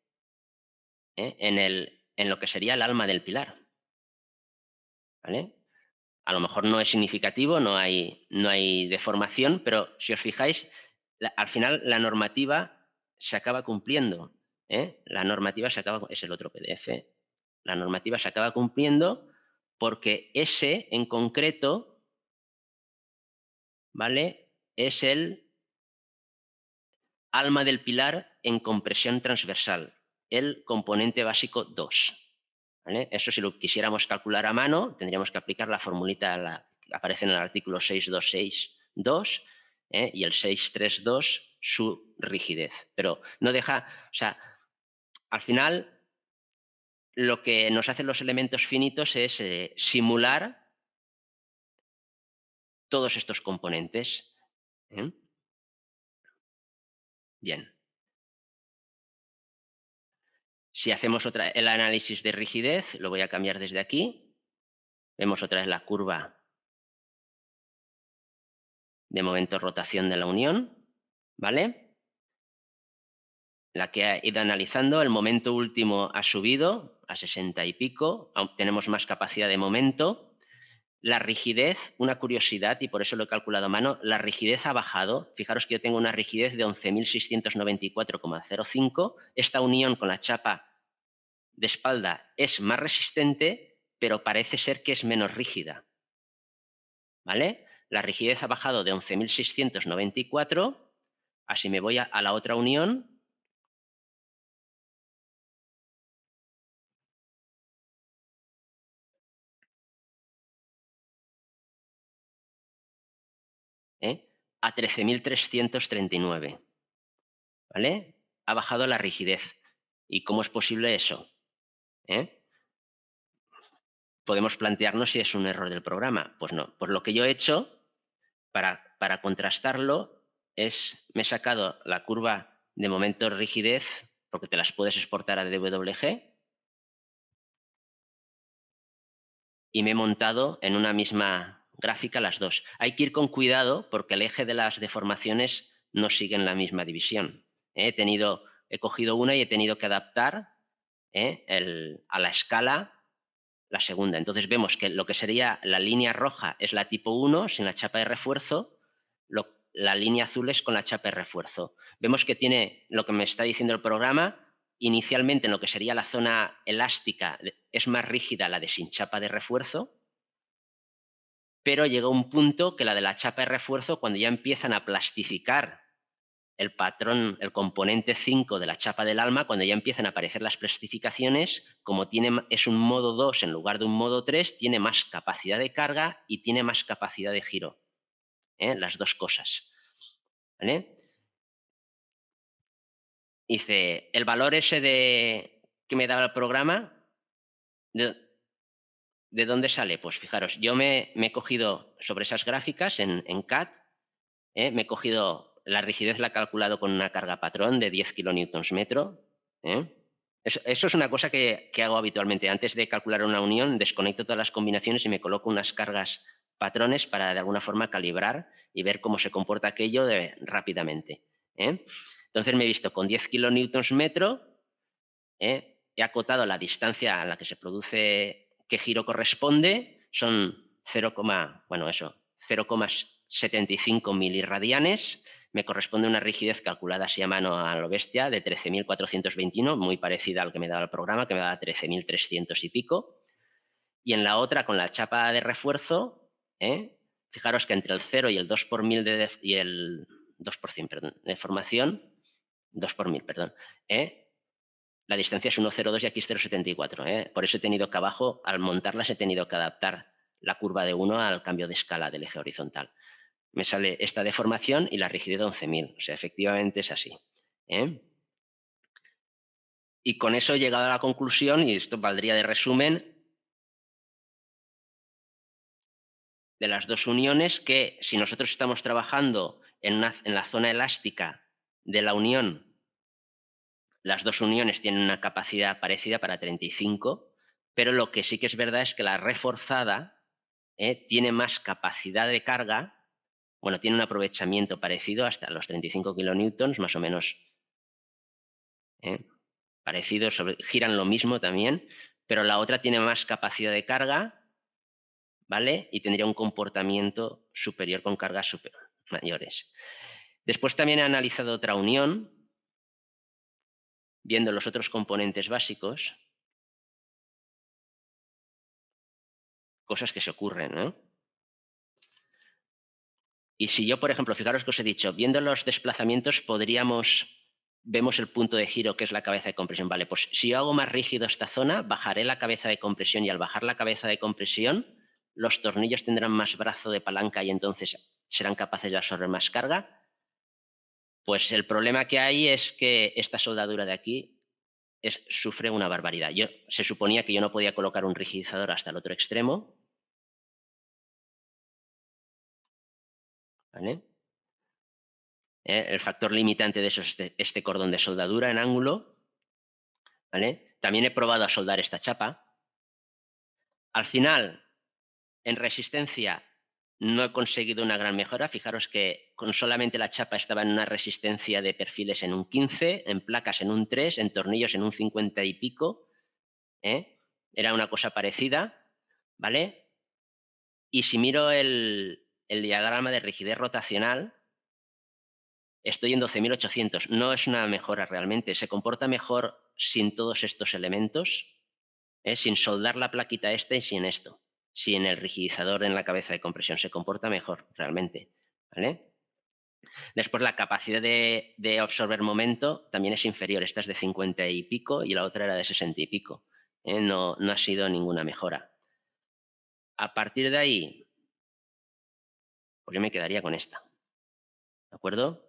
en lo que sería el alma del pilar. ¿Vale? A lo mejor no es significativo, no hay deformación, pero si os fijáis, al final la normativa se acaba cumpliendo. La normativa se acaba, es el otro PDF, la normativa se acaba cumpliendo porque ese en concreto, ¿vale? Es el alma del pilar en compresión transversal, el componente básico 2. ¿Vale? Eso si lo quisiéramos calcular a mano, tendríamos que aplicar la formulita que aparece en el artículo 6262 y el 632 su rigidez. Pero no deja, o sea, al final lo que nos hacen los elementos finitos es simular todos estos componentes. Bien. Si hacemos el análisis de rigidez, lo voy a cambiar desde aquí. Vemos otra vez la curva de momento de rotación de la unión. ¿vale? La que ha ido analizando, el momento último ha subido a 60 y pico, aún tenemos más capacidad de momento. La rigidez, una curiosidad, y por eso lo he calculado a mano, la rigidez ha bajado. Fijaros que yo tengo una rigidez de 11.694,05. Esta unión con la chapa de espalda es más resistente, pero parece ser que es menos rígida. ¿Vale? La rigidez ha bajado de 11.694. Así me voy a la otra unión. A 13.339. ¿Vale? Ha bajado la rigidez. ¿Y cómo es posible eso? Podemos plantearnos si es un error del programa. Pues no. Pues lo que yo he hecho para contrastarlo es, me he sacado la curva de momento rigidez, porque te las puedes exportar a DWG, y me he montado en una misma gráfica las dos. Hay que ir con cuidado porque el eje de las deformaciones no siguen la misma división. He cogido una y he tenido que adaptar a la escala la segunda. Entonces vemos que lo que sería la línea roja es la tipo 1 sin la chapa de refuerzo, la línea azul es con la chapa de refuerzo. Vemos que tiene lo que me está diciendo el programa. Inicialmente en lo que sería la zona elástica es más rígida la de sin chapa de refuerzo, pero llega un punto que la de la chapa de refuerzo, cuando ya empiezan a plastificar el patrón, el componente 5 de la chapa del alma, cuando ya empiezan a aparecer las plastificaciones, como es un modo 2 en lugar de un modo 3, tiene más capacidad de carga y tiene más capacidad de giro. Las dos cosas. ¿Vale? Dice, el valor ese que me daba el programa, ¿de dónde sale? Pues fijaros, yo me he cogido sobre esas gráficas en CAD, me he cogido la rigidez, la he calculado con una carga patrón de 10 kilonewtons metro. Eso es una cosa que hago habitualmente. Antes de calcular una unión, desconecto todas las combinaciones y me coloco unas cargas patrones para de alguna forma calibrar y ver cómo se comporta aquello rápidamente. Entonces me he visto con 10 kilonewtons metro, he acotado la distancia a la que se produce, qué giro corresponde, son 0,75 milirradianes, me corresponde una rigidez calculada así a mano a lo bestia de 13.421, muy parecida al que me daba el programa, que me daba 13.300 y pico. Y en la otra, con la chapa de refuerzo, fijaros que entre el 0 y el 2 por 1000 y el 2%, perdón, de formación, 2 por 1000, perdón, la distancia es 1,02 y aquí es 0,74. Por eso he tenido que abajo, al montarlas, he tenido que adaptar la curva de 1 al cambio de escala del eje horizontal. Me sale esta deformación y la rigidez de 11.000. O sea, efectivamente es así. Y con eso he llegado a la conclusión, y esto valdría de resumen, de las dos uniones, que si nosotros estamos trabajando en la zona elástica de la unión, las dos uniones tienen una capacidad parecida para 35, pero lo que sí que es verdad es que la reforzada tiene más capacidad de carga, bueno, tiene un aprovechamiento parecido hasta los 35 kilonewtons, más o menos parecido, giran lo mismo también, pero la otra tiene más capacidad de carga, ¿vale? Y tendría un comportamiento superior con cargas mayores. Después también he analizado otra unión, viendo los otros componentes básicos, cosas que se ocurren, ¿no? Y si yo, por ejemplo, fijaros que os he dicho, viendo los desplazamientos vemos el punto de giro que es la cabeza de compresión. Vale, pues si yo hago más rígido esta zona, bajaré la cabeza de compresión y al bajar la cabeza de compresión, los tornillos tendrán más brazo de palanca y entonces serán capaces de absorber más carga. Pues el problema que hay es que esta soldadura de aquí sufre una barbaridad. Se suponía que yo no podía colocar un rigidizador hasta el otro extremo. ¿Vale? El factor limitante de eso es este cordón de soldadura en ángulo. ¿Vale? También he probado a soldar esta chapa. Al final, en resistencia, no he conseguido una gran mejora. Fijaros que con solamente la chapa estaba en una resistencia de perfiles en un 15, en placas en un 3, en tornillos en un 50 y pico. Era una cosa parecida, ¿vale? Y si miro el diagrama de rigidez rotacional, estoy en 12.800. No es una mejora realmente. Se comporta mejor sin todos estos elementos, sin soldar la plaquita esta y sin esto. Sin el rigidizador en la cabeza de compresión. Se comporta mejor realmente, ¿vale? Después la capacidad de absorber momento también es inferior. Esta es de 50 y pico y la otra era de 60 y pico. No ha sido ninguna mejora. A partir de ahí, pues yo me quedaría con esta. ¿De acuerdo?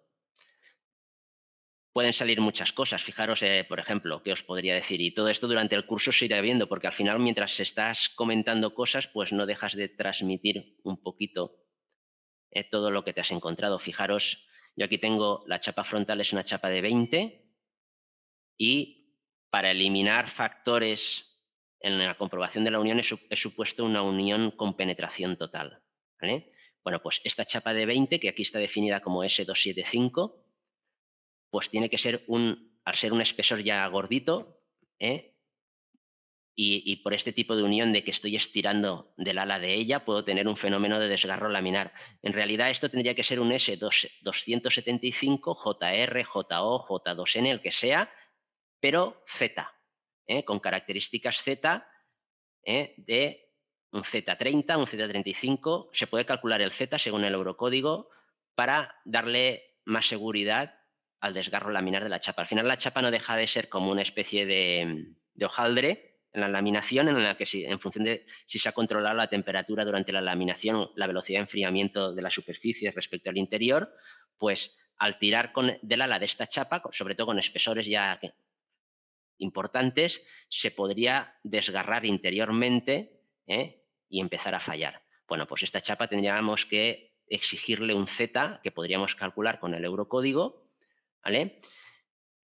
Pueden salir muchas cosas. Fijaros, por ejemplo, ¿qué os podría decir? Y todo esto durante el curso se irá viendo, porque al final, mientras estás comentando cosas, pues no dejas de transmitir un poquito todo lo que te has encontrado. Fijaros, yo aquí tengo la chapa frontal, es una chapa de 20, y para eliminar factores en la comprobación de la unión he supuesto una unión con penetración total, ¿vale? Bueno, pues esta chapa de 20, que aquí está definida como S275, pues tiene que ser al ser un espesor ya gordito, y por este tipo de unión de que estoy estirando del ala de ella, puedo tener un fenómeno de desgarro laminar. En realidad esto tendría que ser un S275, JR, JO, J2N, el que sea, pero Z, con características Z, de un Z30, un Z35. Se puede calcular el Z según el eurocódigo para darle más seguridad al desgarro laminar de la chapa. Al final la chapa no deja de ser como una especie de hojaldre en la laminación, en la que en función de si se ha controlado la temperatura durante la laminación, la velocidad de enfriamiento de la superficie respecto al interior, pues al tirar del ala de esta chapa, sobre todo con espesores ya importantes, se podría desgarrar interiormente y empezar a fallar. Bueno, pues esta chapa tendríamos que exigirle un Z que podríamos calcular con el eurocódigo, ¿vale?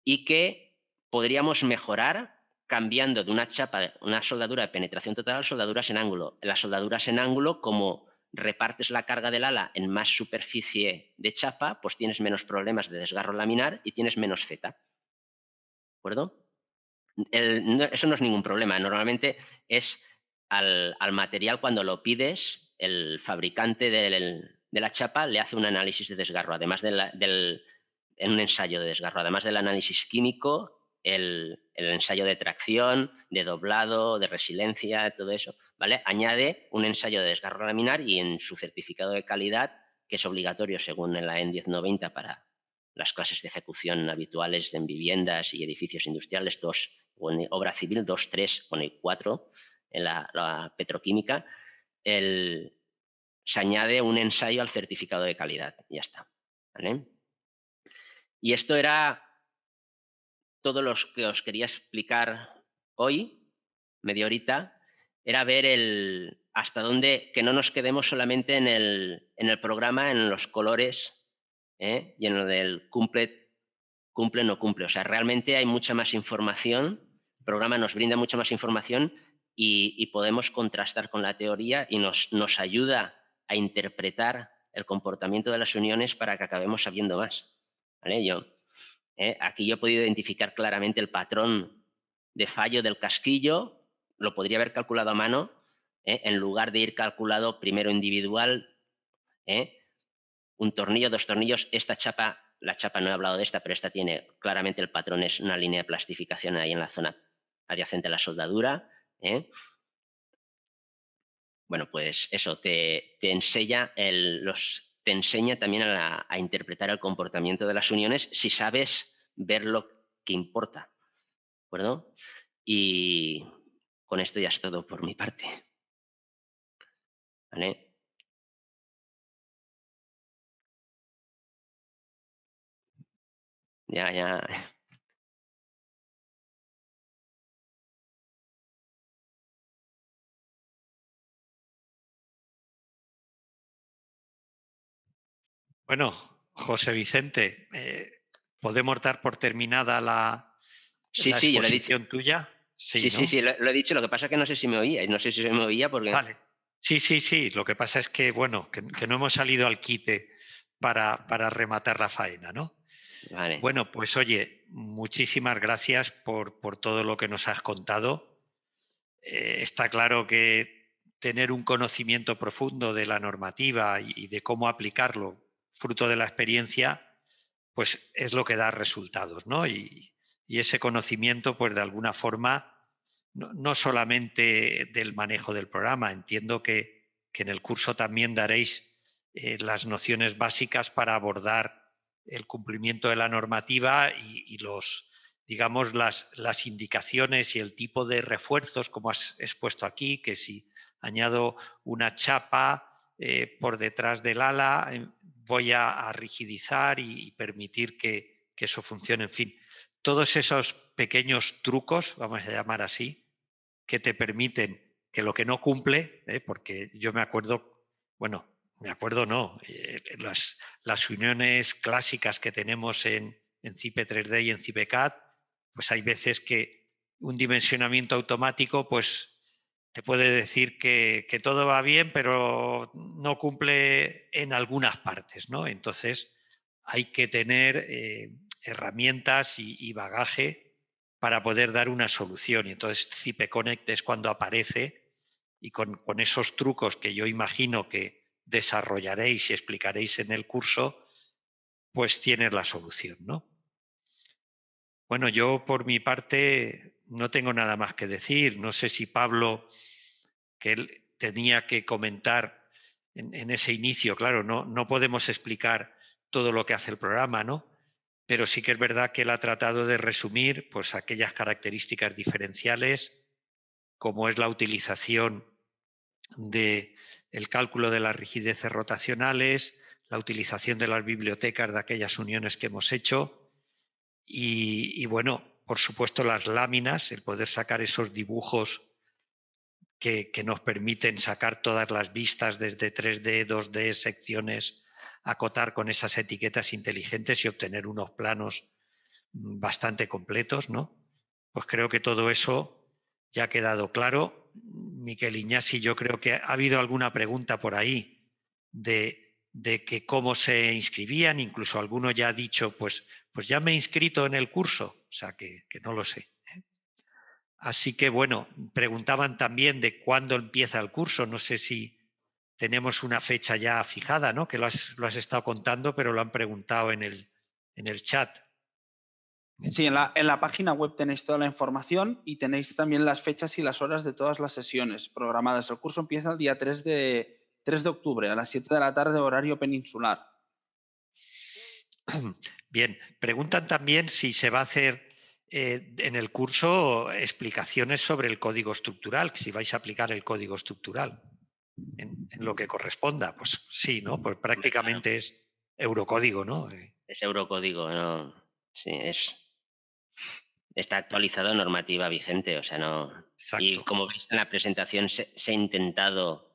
Y que podríamos mejorar cambiando de una chapa, una soldadura de penetración total a soldaduras en ángulo. Las soldaduras en ángulo, como repartes la carga del ala en más superficie de chapa, pues tienes menos problemas de desgarro laminar y tienes menos Z. ¿De acuerdo? Eso no es ningún problema. Normalmente es al material, cuando lo pides, el fabricante de la chapa le hace un análisis de desgarro, además en un ensayo de desgarro, además del análisis químico, el ensayo de tracción, de doblado, de resiliencia, todo eso, ¿vale? Añade un ensayo de desgarro laminar y en su certificado de calidad, que es obligatorio según la EN 1090 para las clases de ejecución habituales en viviendas y edificios industriales, 2, o en obra civil 2, 3, pone 4 en la petroquímica, se añade un ensayo al certificado de calidad. Ya está, ¿vale? Y esto era todo lo que os quería explicar hoy, media horita, era ver hasta dónde, que no nos quedemos solamente en el programa, en los colores, y en lo del cumple, no cumple. O sea, realmente hay mucha más información, el programa nos brinda mucha más información y podemos contrastar con la teoría y nos ayuda a interpretar el comportamiento de las uniones para que acabemos sabiendo más, ¿vale? Aquí yo he podido identificar claramente el patrón de fallo del casquillo, lo podría haber calculado a mano, en lugar de ir calculado primero individual, un tornillo, 2 tornillos. Esta chapa, la chapa no he hablado de esta, pero esta tiene claramente el patrón, es una línea de plastificación ahí en la zona adyacente a la soldadura. Bueno, pues eso, te enseña te enseña también a interpretar el comportamiento de las uniones si sabes ver lo que importa, ¿de acuerdo? Y con esto ya es todo por mi parte, ¿vale? Ya. Bueno, José Vicente, ¿podemos dar por terminada la Sí, yo lo he dicho. exposición tuya? Sí, ¿no? lo he dicho. Lo que pasa es que no sé si me oía. No sé si se me oía porque... Vale. Sí. Lo que pasa es que, bueno, que no hemos salido al quite para rematar la faena, ¿no? Vale. Bueno, pues oye, muchísimas gracias por todo lo que nos has contado. Está claro que tener un conocimiento profundo de la normativa y de cómo aplicarlo, fruto de la experiencia, pues es lo que da resultados, ¿no? Y ese conocimiento, pues de alguna forma, no solamente del manejo del programa, entiendo que en el curso también daréis las nociones básicas para abordar el cumplimiento de la normativa y los, digamos, las indicaciones y el tipo de refuerzos, como has expuesto aquí, que si añado una chapa por detrás del ala, voy a rigidizar y permitir que eso funcione. En fin, todos esos pequeños trucos, vamos a llamar así, que te permiten que lo que no cumple, porque yo me acuerdo, bueno, me acuerdo no, las uniones clásicas que tenemos en CIPE 3D y en CIPECAD, pues hay veces que un dimensionamiento automático, pues te puede decir que todo va bien, pero no cumple en algunas partes, ¿no? Entonces hay que tener herramientas y bagaje para poder dar una solución. Y entonces CIPEConnect es cuando aparece y con esos trucos que yo imagino que desarrollaréis y explicaréis en el curso, pues tienes la solución, ¿no? Bueno, yo por mi parte no tengo nada más que decir. No sé si Pablo, que él tenía que comentar en ese inicio, claro, no podemos explicar todo lo que hace el programa, ¿no? Pero sí que es verdad que él ha tratado de resumir pues aquellas características diferenciales, como es la utilización del cálculo de las rigideces rotacionales, la utilización de las bibliotecas de aquellas uniones que hemos hecho y bueno, por supuesto las láminas, el poder sacar esos dibujos que nos permiten sacar todas las vistas desde 3D, 2D, secciones, acotar con esas etiquetas inteligentes y obtener unos planos bastante completos, ¿no? Pues creo que todo eso ya ha quedado claro. Miquel Iñasi, yo creo que ha habido alguna pregunta por ahí de que cómo se inscribían, incluso alguno ya ha dicho, pues ya me he inscrito en el curso, o sea que no lo sé. Así que bueno, preguntaban también de cuándo empieza el curso, no sé si tenemos una fecha ya fijada, ¿no? Que lo has estado contando, pero lo han preguntado en el chat. Sí, en la página web tenéis toda la información y tenéis también las fechas y las horas de todas las sesiones programadas. El curso empieza el día 3 de octubre a las 7 de la tarde, horario peninsular. Bien, preguntan también si se va a hacer en el curso explicaciones sobre el código estructural, si vais a aplicar el código estructural en lo que corresponda. Pues sí, ¿no? Pues prácticamente es eurocódigo, ¿no? Es eurocódigo, ¿no? Sí, está actualizado a normativa vigente, o sea, no. Exacto. Y como veis en la presentación se ha intentado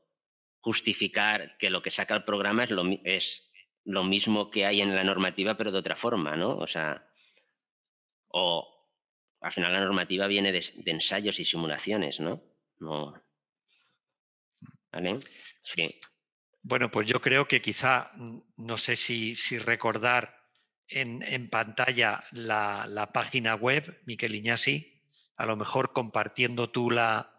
justificar que lo que saca el programa es lo mismo que hay en la normativa, pero de otra forma, ¿no? O sea, al final la normativa viene de ensayos y simulaciones, ¿no? ¿Vale? Sí. Bueno, pues yo creo que quizá, no sé si recordar en pantalla la página web, Miquel Iñasi, a lo mejor compartiendo tú la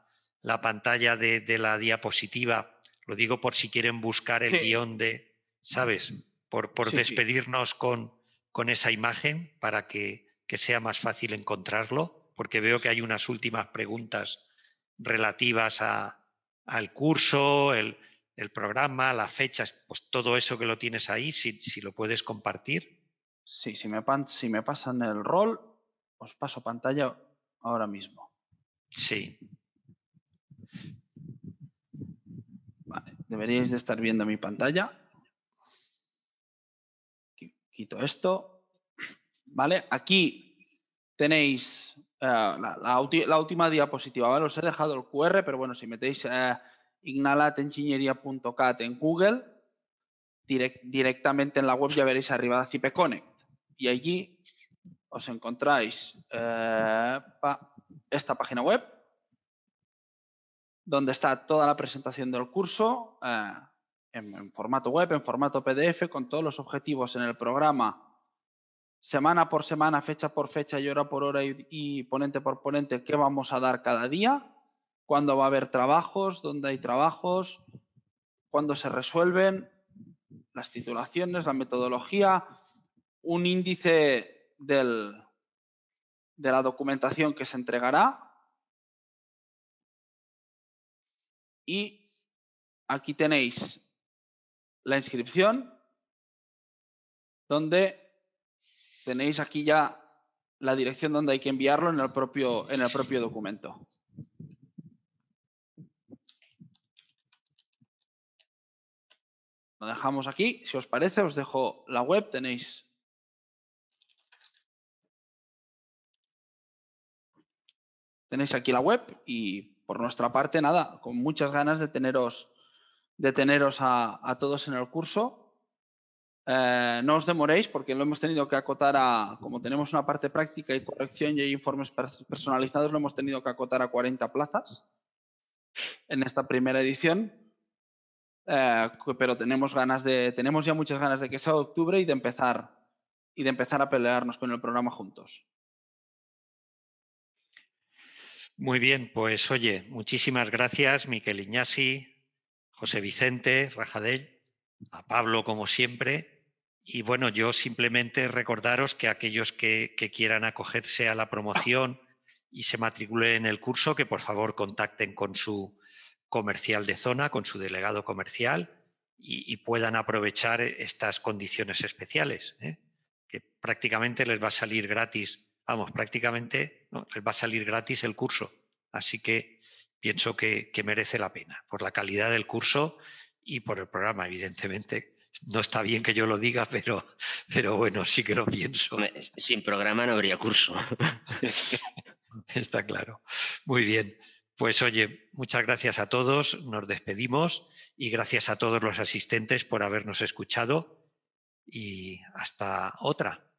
pantalla de la diapositiva, lo digo por si quieren buscar el guión de, ¿sabes? Por Sí, despedirnos con esa imagen para que sea más fácil encontrarlo, porque veo que hay unas últimas preguntas relativas al curso, el programa, las fechas, pues todo eso que lo tienes ahí, si lo puedes compartir. Sí, si me pasan el rol, os paso pantalla ahora mismo. Sí. Vale, deberíais de estar viendo mi pantalla. Quito esto. Vale, aquí tenéis la última diapositiva, ¿vale? Os he dejado el QR, pero bueno, si metéis ignalatenginiera.cat en Google, directamente en la web ya veréis arriba CIPEConnect. Y allí os encontráis esta página web donde está toda la presentación del curso en formato web, en formato PDF, con todos los objetivos en el programa, semana por semana, fecha por fecha y hora por hora y ponente por ponente, qué vamos a dar cada día, cuándo va a haber trabajos, dónde hay trabajos, cuándo se resuelven, las titulaciones, la metodología, un índice de la documentación que se entregará y aquí tenéis la inscripción, donde tenéis aquí ya la dirección donde hay que enviarlo en el propio documento. Lo dejamos aquí. Si os parece, os dejo la web. Tenéis aquí la web y por nuestra parte, nada, con muchas ganas de teneros a todos en el curso. No os demoréis porque lo hemos tenido que acotar como tenemos una parte práctica y corrección y hay informes personalizados, lo hemos tenido que acotar a 40 plazas en esta primera edición. Pero tenemos ya muchas ganas de que sea octubre y de empezar a pelearnos con el programa juntos. Muy bien, pues oye, muchísimas gracias, Miquel Iñasi, José Vicente Rajadell, a Pablo como siempre. Y bueno, yo simplemente recordaros que aquellos que quieran acogerse a la promoción y se matriculen en el curso, que por favor contacten con su comercial de zona, con su delegado comercial y puedan aprovechar estas condiciones especiales, que prácticamente les va a salir gratis, prácticamente no, les va a salir gratis el curso. Así que pienso que merece la pena por la calidad del curso y por el programa, evidentemente. No está bien que yo lo diga, pero bueno, sí que lo pienso. Sin programa no habría curso. Está claro. Muy bien. Pues oye, muchas gracias a todos, nos despedimos y gracias a todos los asistentes por habernos escuchado y hasta otra.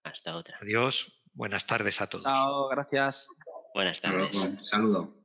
Hasta otra. Adiós, buenas tardes a todos. Chao, gracias. Buenas tardes. Saludos.